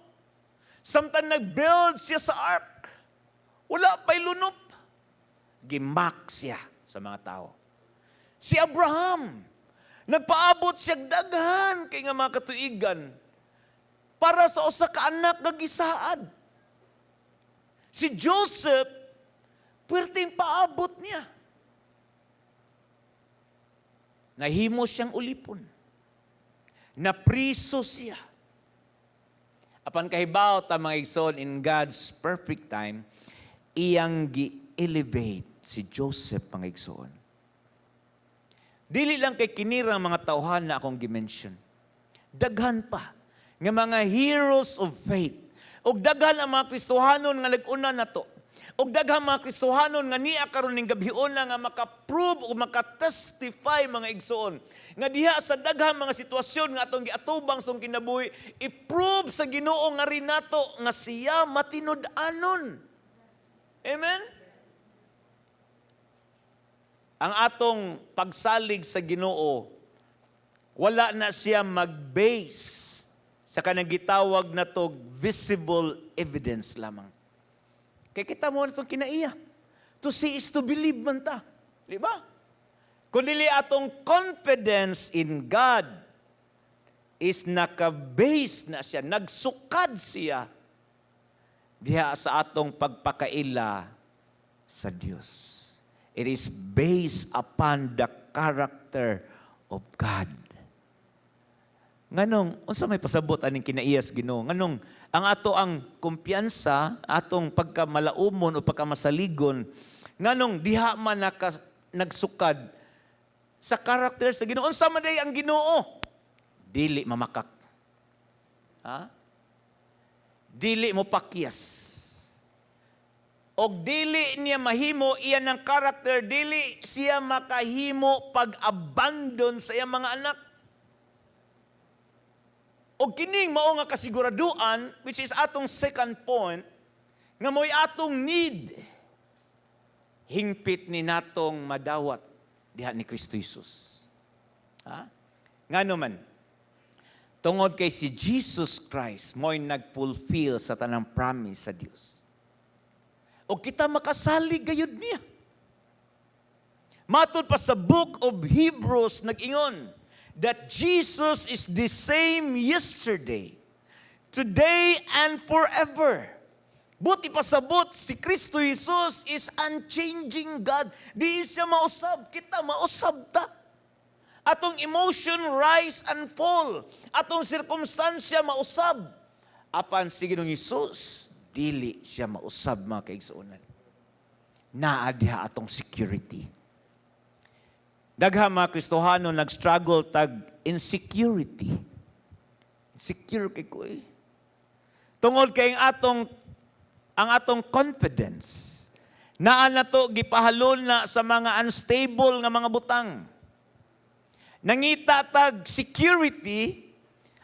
Samtang nag-build siya sa ark, wala pa'y lunop. Gimak siya sa mga tao. Si Abraham, nagpaabot siya daghan kay nga mga katuigan para sa usa ka anak nga gisaad. Si Joseph, puwerteng paabot niya. Nahimo siyang ulipon. Napriso siya. Apan kahibaw ta mga igsoon, in God's perfect time, iyang gi-elevate si Joseph mga igsoon. Dili lang kay kinirang mga tauhan na akong gimension. Daghan pa nga mga heroes of faith. Og daghan ang mga Kristohanon nga nag-una na to. Og daghang mga Kristohanon nga niya karon ning gabhion na nga maka-prove o maka-testify mga igsoon nga diha sa daghang mga sitwasyon nga atong giatubang sa kinabuhi, i-prove sa Ginoo nga rin nato nga siya matinud-anon. Amen? Ang atong pagsalig sa Ginoo, wala na siya mag-base sa kanang gitawag na to visible evidence lamang. Kaya kita mo na itong kinaiya. To see is to believe man ta. Di ba? Kung dili atong confidence in God is naka-base na siya, nagsukad siya diha sa atong pagpakaila sa Diyos. It is based upon the character of God. Nganong, unsa may pasabot aning kinaiyas Ginoo? Nganong, ang ato ang kumpiyansa, atong pagkamalaumon o pagkamasaligon, nganong diha man nagsukad sa character sa Ginoo. Unsa man day ang Ginoo? Dili mamakak. Ha? Dili mo pakyas. Og dili niya mahimo iyan ng character, dili siya makahimo pag-abandon sa iyang mga anak. Og kining mao nga kasiguraduan, which is atong second point, nga mo'y atong need, hingpit ni natong madawat diha ni Kristo Jesus. Ha? Ngano man, tungod kay si Jesus Christ, mo'y nag-fulfill sa tanang promise sa Dios. O kita makasali gayud niya. Matod pa sa book of Hebrews, nag-ingon, that Jesus is the same yesterday, today, and forever. Buti pasabot, si Kristo Jesus is unchanging God. Di siya mausab, kita mausab ta. Atong emotion rise and fall. Atong sirkumstansya mausab. Apan si Ginoong Hesus, dili siya mausab mga kaigsuonan. Naa diha atong security. Dagha mga Kristohano nag-struggle tag insecurity. Insecure kay ko eh. Tungod kay ang atong confidence naa nato gipahalon na sa mga unstable nga mga butang. Nangita tag security,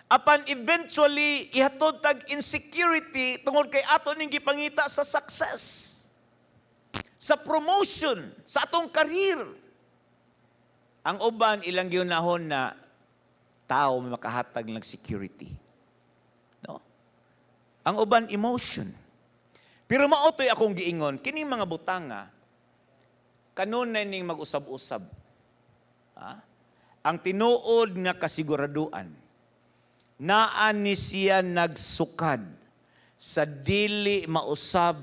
apan eventually ihatod tag insecurity tungod kay ato ning gipangita sa success, sa promotion, sa atong career. Ang uban ilang gyunahon na tao may makahatag ng security. No? Ang uban emotion. Pero maotoy akong giingon, kining mga butanga kanunay ning mag-usab-usab. Ha? Ang tinuod nga kasiguraduan, naan ni siya nagsukad sa dili mausab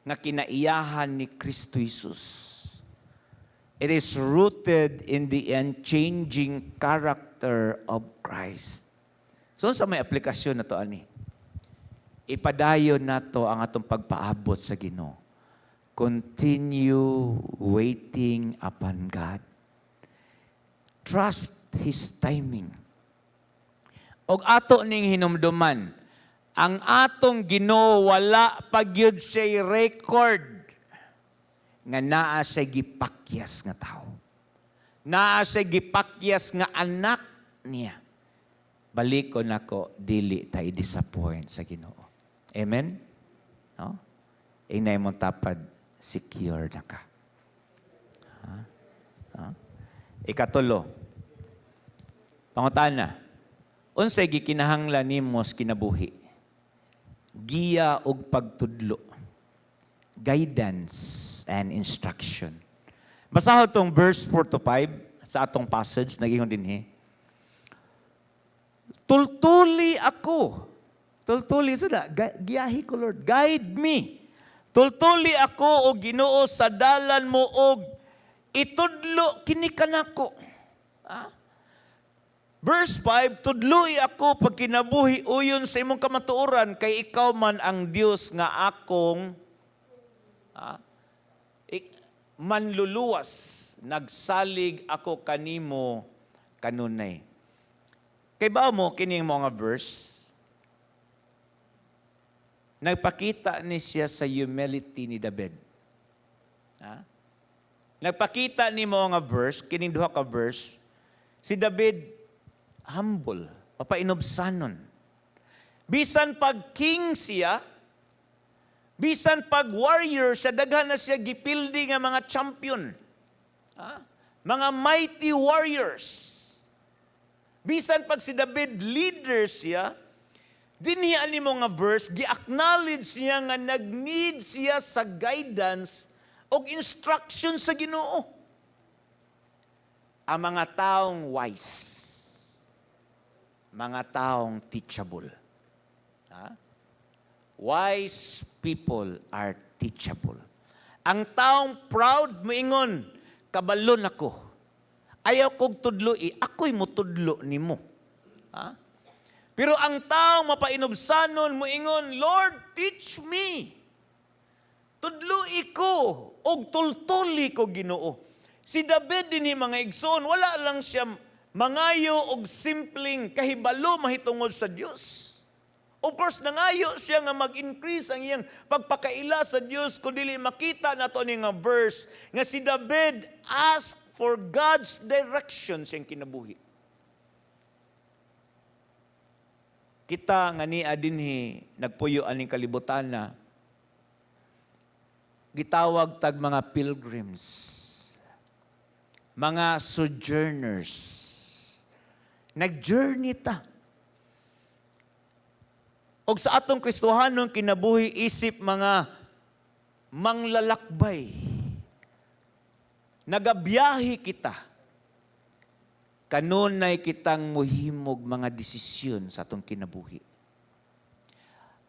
nga kinaiyahan ni Kristo Jesus. It is rooted in the unchanging character of Christ. So sa may aplikasyon na to ani, ipadayon nato ang atong pagpaabot sa Ginoo. Continue waiting upon God. Trust His timing. Og ato ning hinumduman, ang atong Ginoo wala pagyud siya record nga naa sa gipakyas nga tao. Naa sa gipakyas nga anak niya. Balikon nako, dili tayo disappoint sa Ginoo. Amen? No? Inay mong tapad, secure na ka. Ha? Ha? Ikatulo, pangutana, unsay gikinahanglan nimo sa kinabuhi? Giya og pagtudlo. Guidance and instruction. Basahon tong verse 4 to 5 sa atong passage, nag-ingon dinhi. Tultuli ako. Tultuli sada, giyahi ko Lord, guide me. Tultuli ako o Ginoo sa dalan mo og itudlo kini kanako. Verse 5, tudloy ako pag kinabuhi uyon sa imong kamatuoran kay ikaw man ang Dios nga akong manluluwas. Nagsalig ako kanimo kanunay. Kay ba mo kining mga verse? Nagpakita ni siya sa humility ni David. Nagpakita ni mga verse, kining duha ka verse, si David humble, papainobsanon. Bisan pag king siya, bisan pag warrior siya, daghan na siya gipildi nga mga champion. Mga mighty warriors. Bisan pag si David leader siya, dinhian ni mo nga verse, gi-acknowledge siya nga nag-need siya sa guidance o instruction sa Ginoo. Ang mga taong wise, mga taong teachable. Wise people are teachable. Ang taong proud, moingon, kabalon ako. Ayaw kog tudloi, ako'y mutudlo nimo. Ha? Pero ang taong mapainobsanon moingon, Lord, teach me. Tudloi ko og tultuli ko Ginoo. Si David dinhi mga igsoon, wala lang siya mangayo og simpleng kahibalo mahitungod sa Dios. Of course, nangayo siya nga mag-increase ang iyang pagpakaila sa Dios, kung dili makita nato ni nga verse nga si David asked for God's direction siyang kinabuhi. Kita nga ni adinhi nagpuyo aning kalibutan na gitawag tag mga pilgrims, mga sojourners. Nag-journey ta. Og sa atong Kristohanong kinabuhi isip mga manglalakbay. Nagabiyahe kita. Kanunay kitang muhimog mga desisyon sa atong kinabuhi.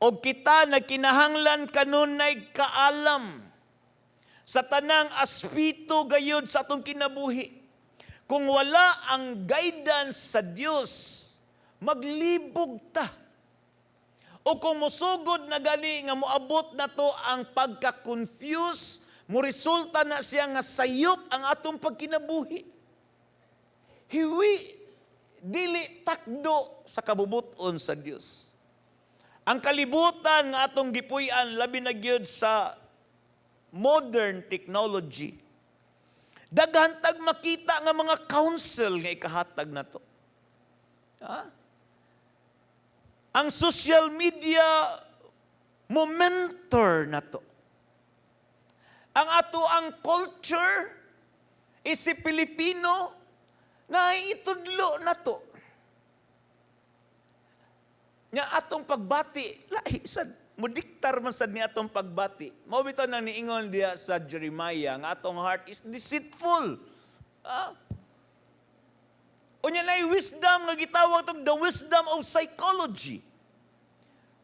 Og kita nagkinahanglan kanunay kaalam sa tanang aspito gayud sa atong kinabuhi. Kung wala ang guidance sa Dios, maglibog ta. O kung musugod na gani nga moabot na to ang pagka-confuse, mo resulta na siya nga sayop ang atong pagkinabuhi. Hiwi, dili takdo sa kabubuton sa Dios. Ang kalibutan nga atong gipuy-an labi na gyud sa modern technology. Daghan tag makita nga mga counsel nga ikahatag na to. Ha? Ang social media momentor na to. Ang ato ang culture si Pilipino na itudlo na to. Nga atong pagbati, lahi sad mudiktar man sad ni atong pagbati. Mao bitaw nang niingon diya sa Jeremiah nga atong heart is deceitful. Unya na wisdom nga gitawag tong the wisdom of psychology.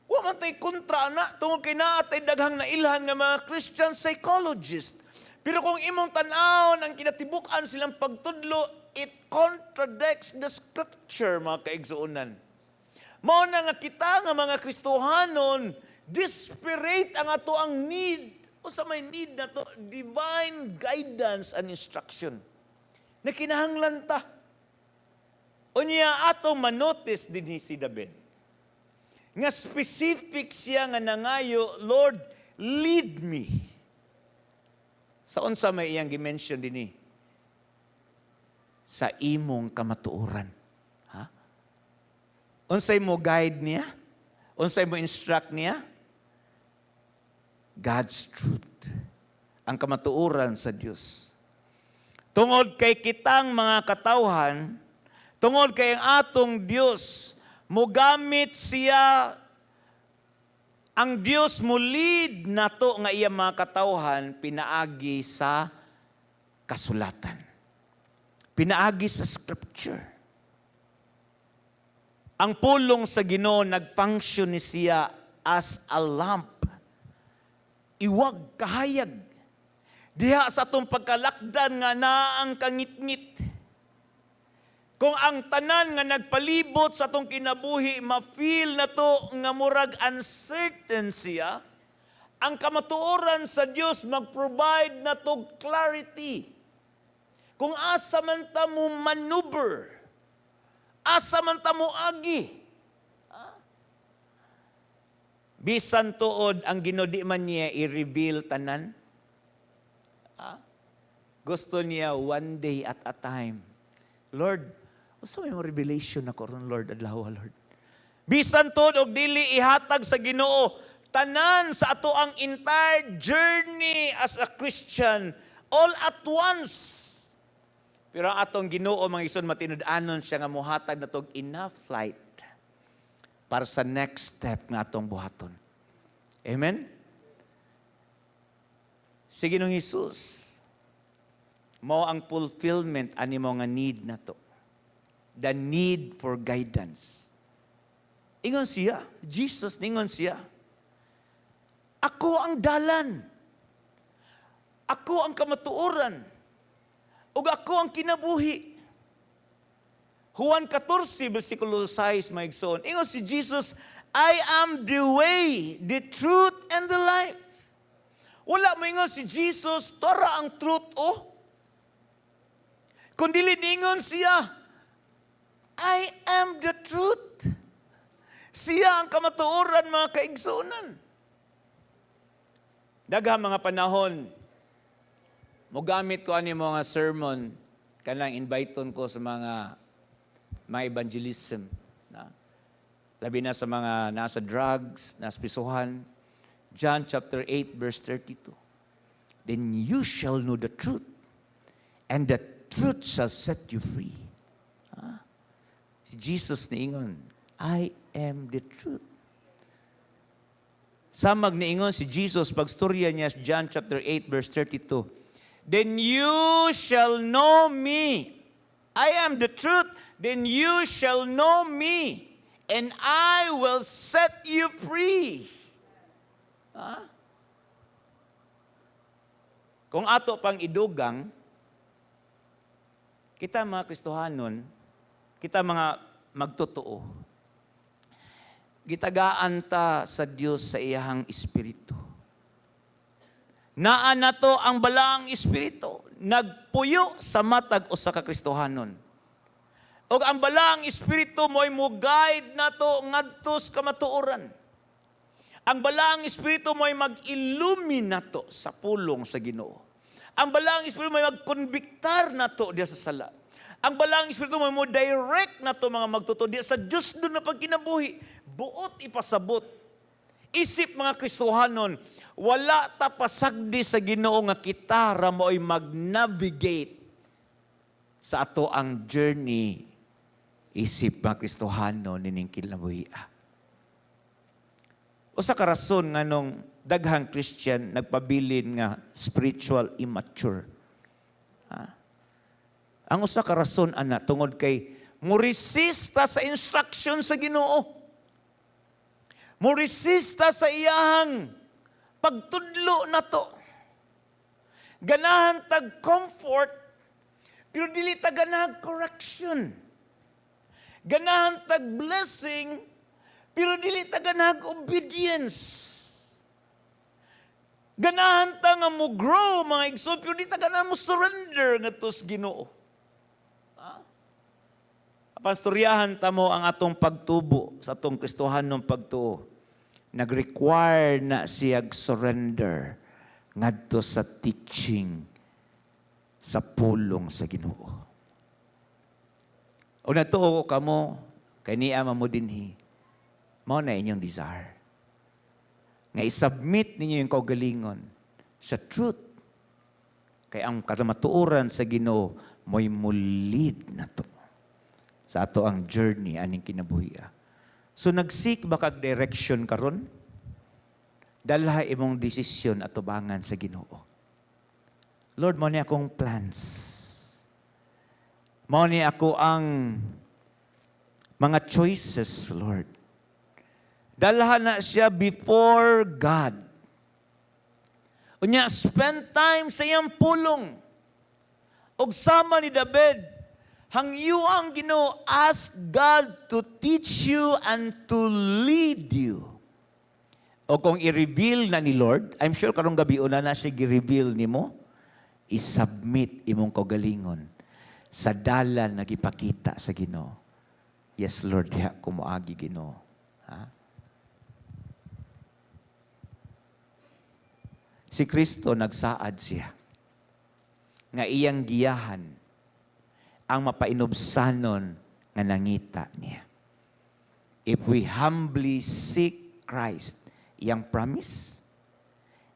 Wa man tay kontra na tungod kay naa tay daghang nailhan nga mga Christian psychologist. Pero kung imong tan-awon ang kinatibuk-an silang pagtudlo, it contradicts the scripture, mga kaigsuonan. Mao na nga kita nga mga Kristohanon, desperate ang ato ang need. O sa may need na to, divine guidance and instruction. Na kinahanglan ta. Unya ato manotice din si David. Nga specific siya nga nangayo, Lord, lead me. Sa unsa may iyang gimension dinhi? Sa imong kamatuoran. Ha? Unsay mo guide niya? Unsay mo instruct niya? God's truth. Ang kamatuoran sa Dios. Tungod kay kitang mga katawhan, tungod kay ang atong Dios, mogamit siya, ang Dios mo lead na to nga iya mga katawhan, pinaagi sa kasulatan. Pinaagi sa scripture. Ang pulong sa Ginoo nag-function ni siya as a lamp. Iwag kahayag. Diha sa atong pagkalakdan nga naang kangit-ngit. Kung ang tanan nga nagpalibot sa atong kinabuhi, ma-feel na to nga murag uncertain siya, ang kamatuoran sa Dios mag-provide na to clarity. Kung asa man ta mo maneuver, asa man ta mo agi. Bisan tuod ang ginudi man niya i-reveal tanan. Gusto niya one day at a time. Lord, usa may revelation na karon Lord adlaw Lord. Bisan tuod og dili ihatag sa Ginoo tanan sa ato ang entire journey as a Christian all at once. Pero ang atong Ginoo mga igsoon matinud-anon siya nga mohatag na tog enough light para sa next step nga atong buhaton. Amen? Sige nung Jesus, mao ang fulfillment ani mo nga need na to. The need for guidance. Ingon siya, Jesus ningon siya, ako ang dalan. Ako ang kamatuoran. Ug ako ang kinabuhi. Juan 14, versikulo 6, maigsoon. Ingon si Jesus, I am the way, the truth, and the life. Wala mo ingon si Jesus, tara ang truth, oh. Kundi lingon siya, I am the truth. Siya ang kamatuoran, mga kaigsunan. Daghang mga panahon, mogamit ko ani mga sermon, kanang inviteon ko sa mga evangelism. Labi na sa mga nasa drugs, nasa pisuhan. John chapter 8, verse 32. Then you shall know the truth, and the truth shall set you free. Si Jesus niingon, I am the truth. Samag niingon si Jesus, pagstorya niya sa John chapter 8, verse 32. Then you shall know me. I am the truth. Then you shall know me, and I will set you free. Kung ato pang idugang, kita mga Kristohanon, kita mga magtotoo, gitagaan ta sa Dios sa iyahang Espiritu. Naa na to ang balaang Espiritu, nagpuyo sa matag usa ka Kristohanon. O ang balaang Espiritu mo'y mo-guide na to ngadto sa kamatuoran. Ang balaang Espiritu mo'y mag-illuminato sa pulong sa Ginoo. Ang balaang Espiritu mo'y mag-convictar na to diya sa sala. Ang balaang Espiritu mo'y mo-direct na to mga magtuto diya sa Diyos doon na pagkinabuhi. Buot ipasabot. Isip mga Kristohanon, wala ta pasagdi sa Ginoo nga kita ra mo'y mag-navigate sa ato ang journey. Isip mga Kristohanon nining kinabuhi. Usa ka rason nga nung daghang Christian nagpabilin nga spiritual immature. Ang usa ka rason ana tungod kay muresista sa instruction sa Ginoo. Muresista sa iyahang pagtudlo nato. Ganahan tag comfort pero dili ta ganahan correction. Ganahan tag blessing pero dili ta ganahan obedience. Ganahan ta nga mo grow mga igsoon pero dili ta ganahan mo surrender ngadto sa Ginoo. Pastoryahan ta mo ang atong pagtubo sa atong Kristohanong pagtuo. Nag-require na siyag surrender ngadto sa teaching sa pulong sa Ginoo. O natuo ka mo, kay niya mo dinhi, mao na inyong desire. Nga isubmit ninyo yung kaugalingon sa truth. Kay ang katamatuoran sa Ginoo mo'y mulid na to sa ato ang journey aning kinabuhi. So nag-seek ba kag direction karon? Dalha imong desisyon at tubangan sa Ginoo. Lord, mao ni akong plans. Mao ni ako ang mga choices, Lord. Dalha na siya before God. Unya, spend time sa iyang pulong. Og sama ni David, hangyuang Ginoo, ask God to teach you and to lead you. O kung i-reveal na ni Lord, I'm sure karong gabi una na siya i-reveal ni mo, i-submit imong kaugalingon sa dalan na gipakita sa Ginoo. Yes, Lord, diha kumuagi Ginoo. Si Kristo nagsaad siya nga iyang giyahan ang mapainubsanon nga nangita niya. If we humbly seek Christ, iyang promise,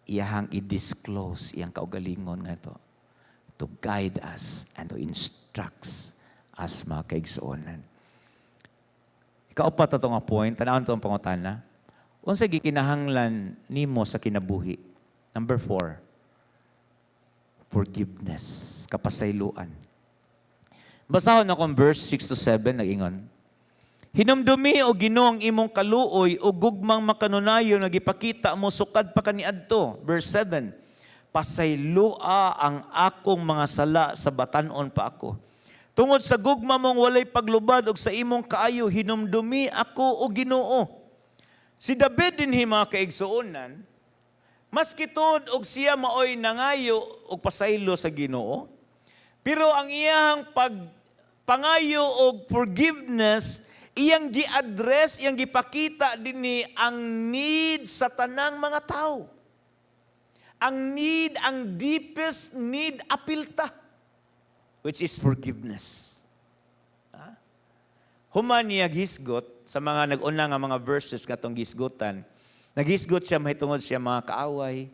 iyang i-disclose, iyang kaugalingon nga to guide us and to instruct us mga kaigsuonan. Ikaupat ito nga point, tanawin ito ang pangutana. Unsa gikinahanglan nimo sa kinabuhi? Number 4, forgiveness, kapasayloan. Basahon na kong verse 6-7, nag-ingon. Hinumdumi o Ginoo ang imong kaluoy o gugmang makanunayo na gipakita mo sukad pa kaniadto. Verse 7, pasaylua ang akong mga sala sa batanon pa ako. Tungod sa gugma mong walay paglubad og sa imong kaayo hinumdumi ako o Ginoo. Si David dinhi mga kaigsuonan, maski tuod og siya maoy nangayo og pasaylo sa Ginoo, pero ang iyang pangayo og forgiveness, iyang gi-address, iyang gipakita dinhi ang need sa tanang mga tao. Ang need, ang deepest need apilta, which is forgiveness. Human niya gisgot sa mga nag-una nga mga verses katong gisgotan. Naghisgot siya mahitungod siya mga kaaway,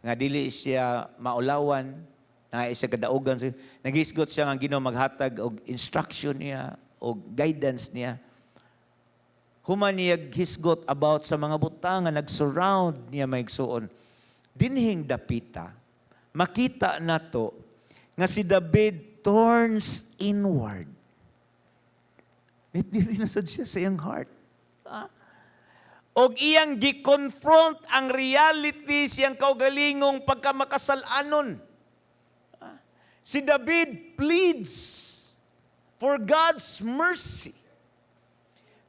nga dili siya maulawan, nga siya kadaugan. Naghisgot siya nga Ginoo maghatag og instruction niya o guidance niya. Human niya gisgot about sa mga butang nga nag-surround niya maigsuon. Dinhing dapita, makita nato nga si David turns inward. Dili na sad siya sa iyang heart. Og iyang gi-confront ang reality siyang kaugalingong pagkamakasalanon. Si David pleads for God's mercy.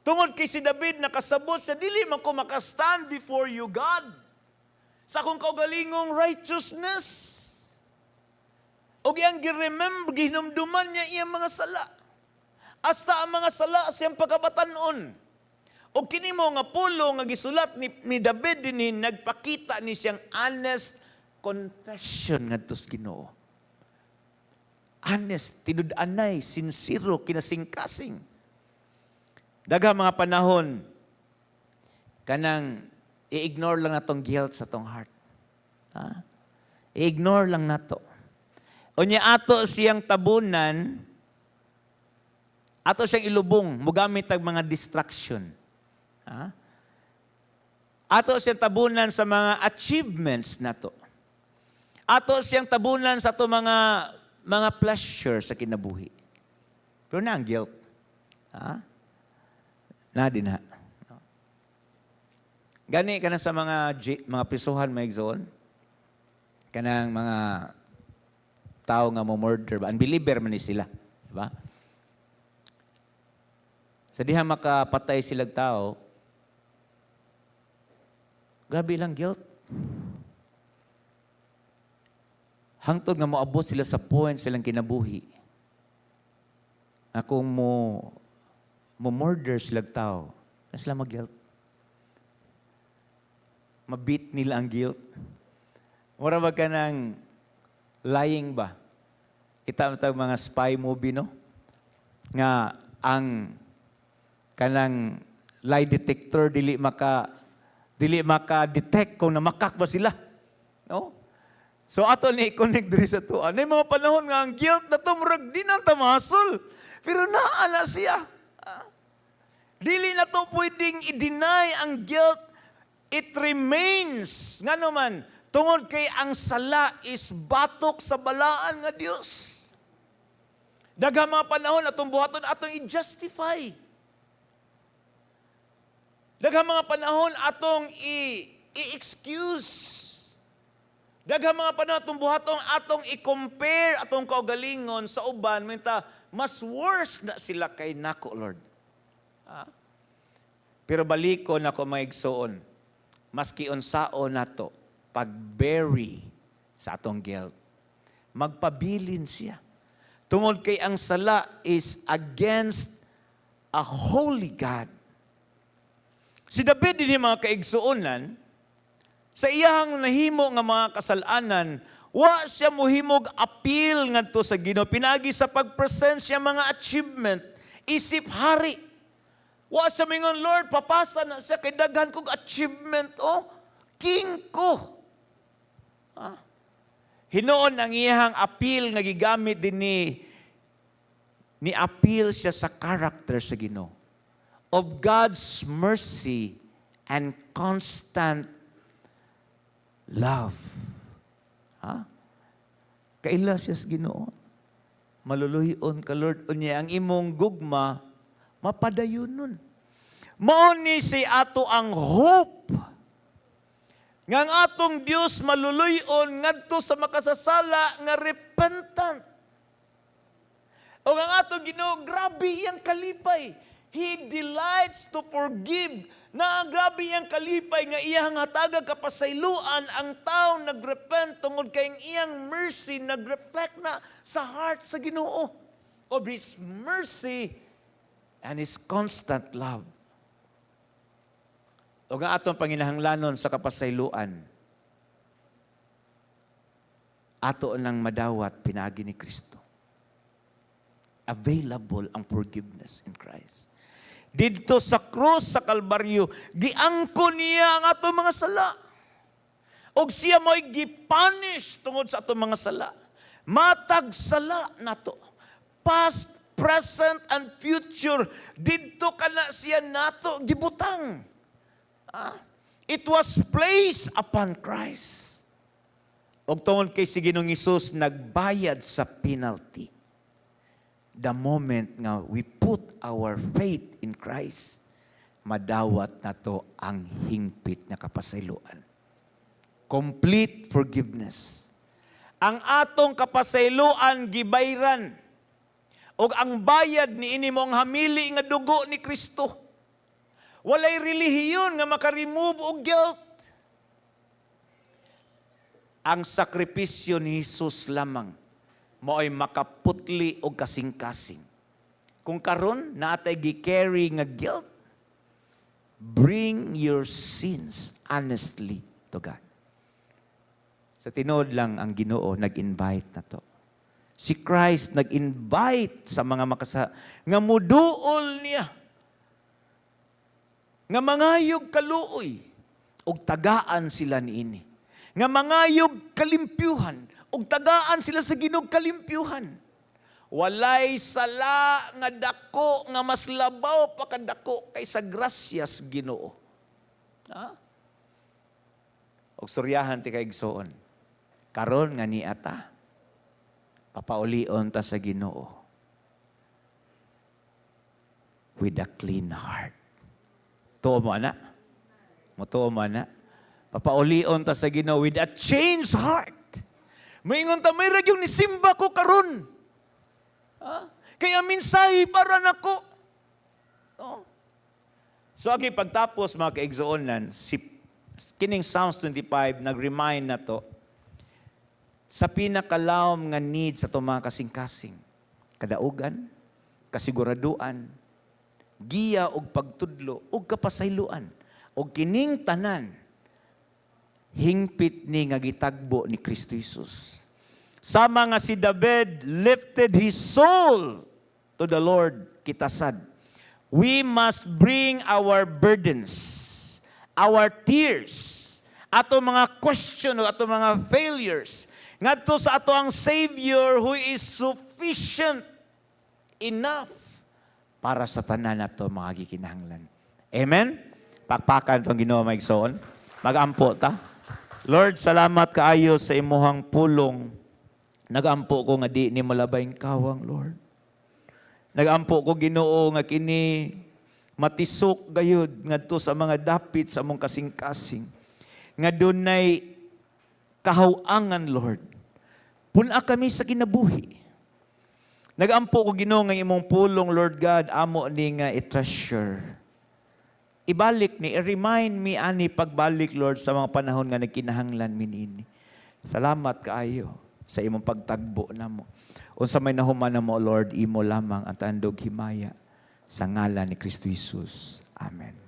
Tungod kay si David nakasabot sa dili man ko makastand before you, God, sa akong kaugalingong righteousness. Og iyang gi-remember, gihinumduman niya iyang mga sala. Hasta ang mga sala siyang pagkabatanon. O kini mo nga pulo nga gisulat ni David din nagpakita ni siyang honest confession ngadto sa Ginoo. Honest, tinud-anay, sincero, kinasingkasing. Daghang mga panahon kanang i-ignore lang natong guilt sa tong heart. I-ignore lang nato. Unya ato siyang tabunan, ato siyang ilubong, mugamit ang mga distraction. Ato siyang tabunan sa mga achievements nato. Ato siyang tabunan sa ato mga pleasure sa kinabuhi. Pero na ang guilt. Na din ha. Gani ka na sa mga prisuhan maigsoon, kanang mga tao nga mo murder ba? Unbeliever man ni sila. Diba? Sa diha makapatay silang tao, grabe lang guilt. Hangtod nga moabot sila sa point silang kinabuhi. Na kung mo murder silang tao, na sila mag-guilt. Mabit nila ang guilt. Mura ba ka ng lying ba? Kita mo tayo mga spy movie, no? Nga ang kanang lie detector dili maka-detect kung namakak ba sila. No? So ato ni connect diri sa tuwa. Nay mga panahon nga ang guilt na to murag di nang tamasol. Pero naana siya. Dili na to pwedeng i-deny ang guilt. It remains. Nga naman, tungod kay ang sala is batok sa balaan nga Dios. Daghang mga panahon atong buhaton atong i-justify. Daghang mga panahon atong i-excuse. Daghang mga panahon atong buhaton atong i-compare atong kaugalingon sa uban, minta mas worse na sila kay nako, Lord. Pero baliko na ko maigsoon, maski unsao nato pag-bury sa atong guilt, magpabilin siya. Tungod kay ang sala is against a holy God. Si David din mga kaigsuonan, sa iyang nahimo nga mga kasalanan, wa siya muhimog appeal ngadto sa Ginoo pinagi sa pag-present siya mga achievement, isip hari. Wa siya mingon, Lord, papasa na siya kay daghan kog achievement, king ko. Hinoon ang iyang appeal nga gigamit din ni appeal siya sa character sa Ginoo of God's mercy and constant love. Kaila siya sa Ginoo. Maluluyon ka, Lord, unya ang imong gugma mapadayon nun. Mao ni si ato ang hope. Nga ang atong Dios maluluyon ngadto sa makasasala nga repentant. O ang ato Ginoo, grabe iyang kalipay. He delights to forgive. Na grabe iyang kalipay nga iyang hatagag kapasayloan ang tao nagrepent tungod kay iyang mercy nagreflect na sa heart sa Ginoo of His mercy and His constant love. O nga atong panginahanglanon sa kapasayloan, ato lang madawat pinagi ni Kristo. Available ang forgiveness in Christ. Dito sa krus sa Kalbaryo, giangko niya ang ato mga sala. Og siya mo'y gipunish tungod sa ato mga sala. Matag sala nato. Past, present, and future. Dito ka na siya nato gibutang. It was placed upon Christ. Og tungod kay si Ginoong Hesus nagbayad sa penalty. The moment nga we put our faith in Christ, madawat na to ang hingpit na kapasayloan. Complete forgiveness. Ang atong kapasayloan gibayran. Og ang bayad ni ini mong hamili nga dugo ni Kristo. Walay relihiyon nga makaremove og guilt. Ang sakripisyo ni Jesus lamang mo'y makaputli o kasing-kasing. Kung karon natay gi-carry nga guilt, bring your sins honestly to God. Sa tinod lang ang Ginoo nag-invite na to. Si Christ nag-invite sa mga nga muduol niya, nga mangayog kaluoy, og tagaan sila niini. Nga mangayog kalimpyuhan, og tagaan sila sa Ginoo kalimpyuhan. Walay sala nga dako nga mas labaw pa kadako kaysa grasyas Ginoo. Og suryahan ti kaigsoon. Karon nga niata papaulion ta sa Ginoo with a clean heart. Tuo mo ana? Mutuo mo ana? Papaulion ta sa Ginoo with a changed heart. Maingon ta may ragyong ni simba ko karon. Kaya minsahi para nako. So agi pagtapos mga kaigsuonan, si kining Psalms 25 nag-remind na to sa pinakalawom nga need sa itong mga kasing-kasing. Kadaugan, kasiguraduan, giya og pagtudlo, og kapasayloan, og kining tanan, hingpit ni nga gitagbo ni Kristo Jesus. Sama nga si David lifted his soul to the Lord, kitasad. We must bring our burdens, our tears, ato mga question o ato mga failures, ngadto sa ato ang Savior who is sufficient enough para sa tanan nato mga gikinahanglan. Amen? Pakpakan itong Ginoo maigsoon. Magampo ta. Lord, salamat kaayo sa imuhang pulong. Nagampo ko nga di ni malabayng kawang, Lord. Nagampo ko Ginoo nga kini matisok gayud ngadto sa mga dapit sa among kasing-kasing. Nga dunay kahawangan, Lord. Puna kami sa kinabuhi. Nagampo ko Ginoo nga imong pulong, Lord God, amo ni nga i-treasure. Ibalik ni, i-remind me ani pagbalik, Lord, sa mga panahon nga nagkinahanglan minini. Salamat kaayo sa imong pagtagbo namo. Unsa may nahuman namo, Lord, imo lamang ang tandog himaya sa ngalan ni Kristo Jesus. Amen.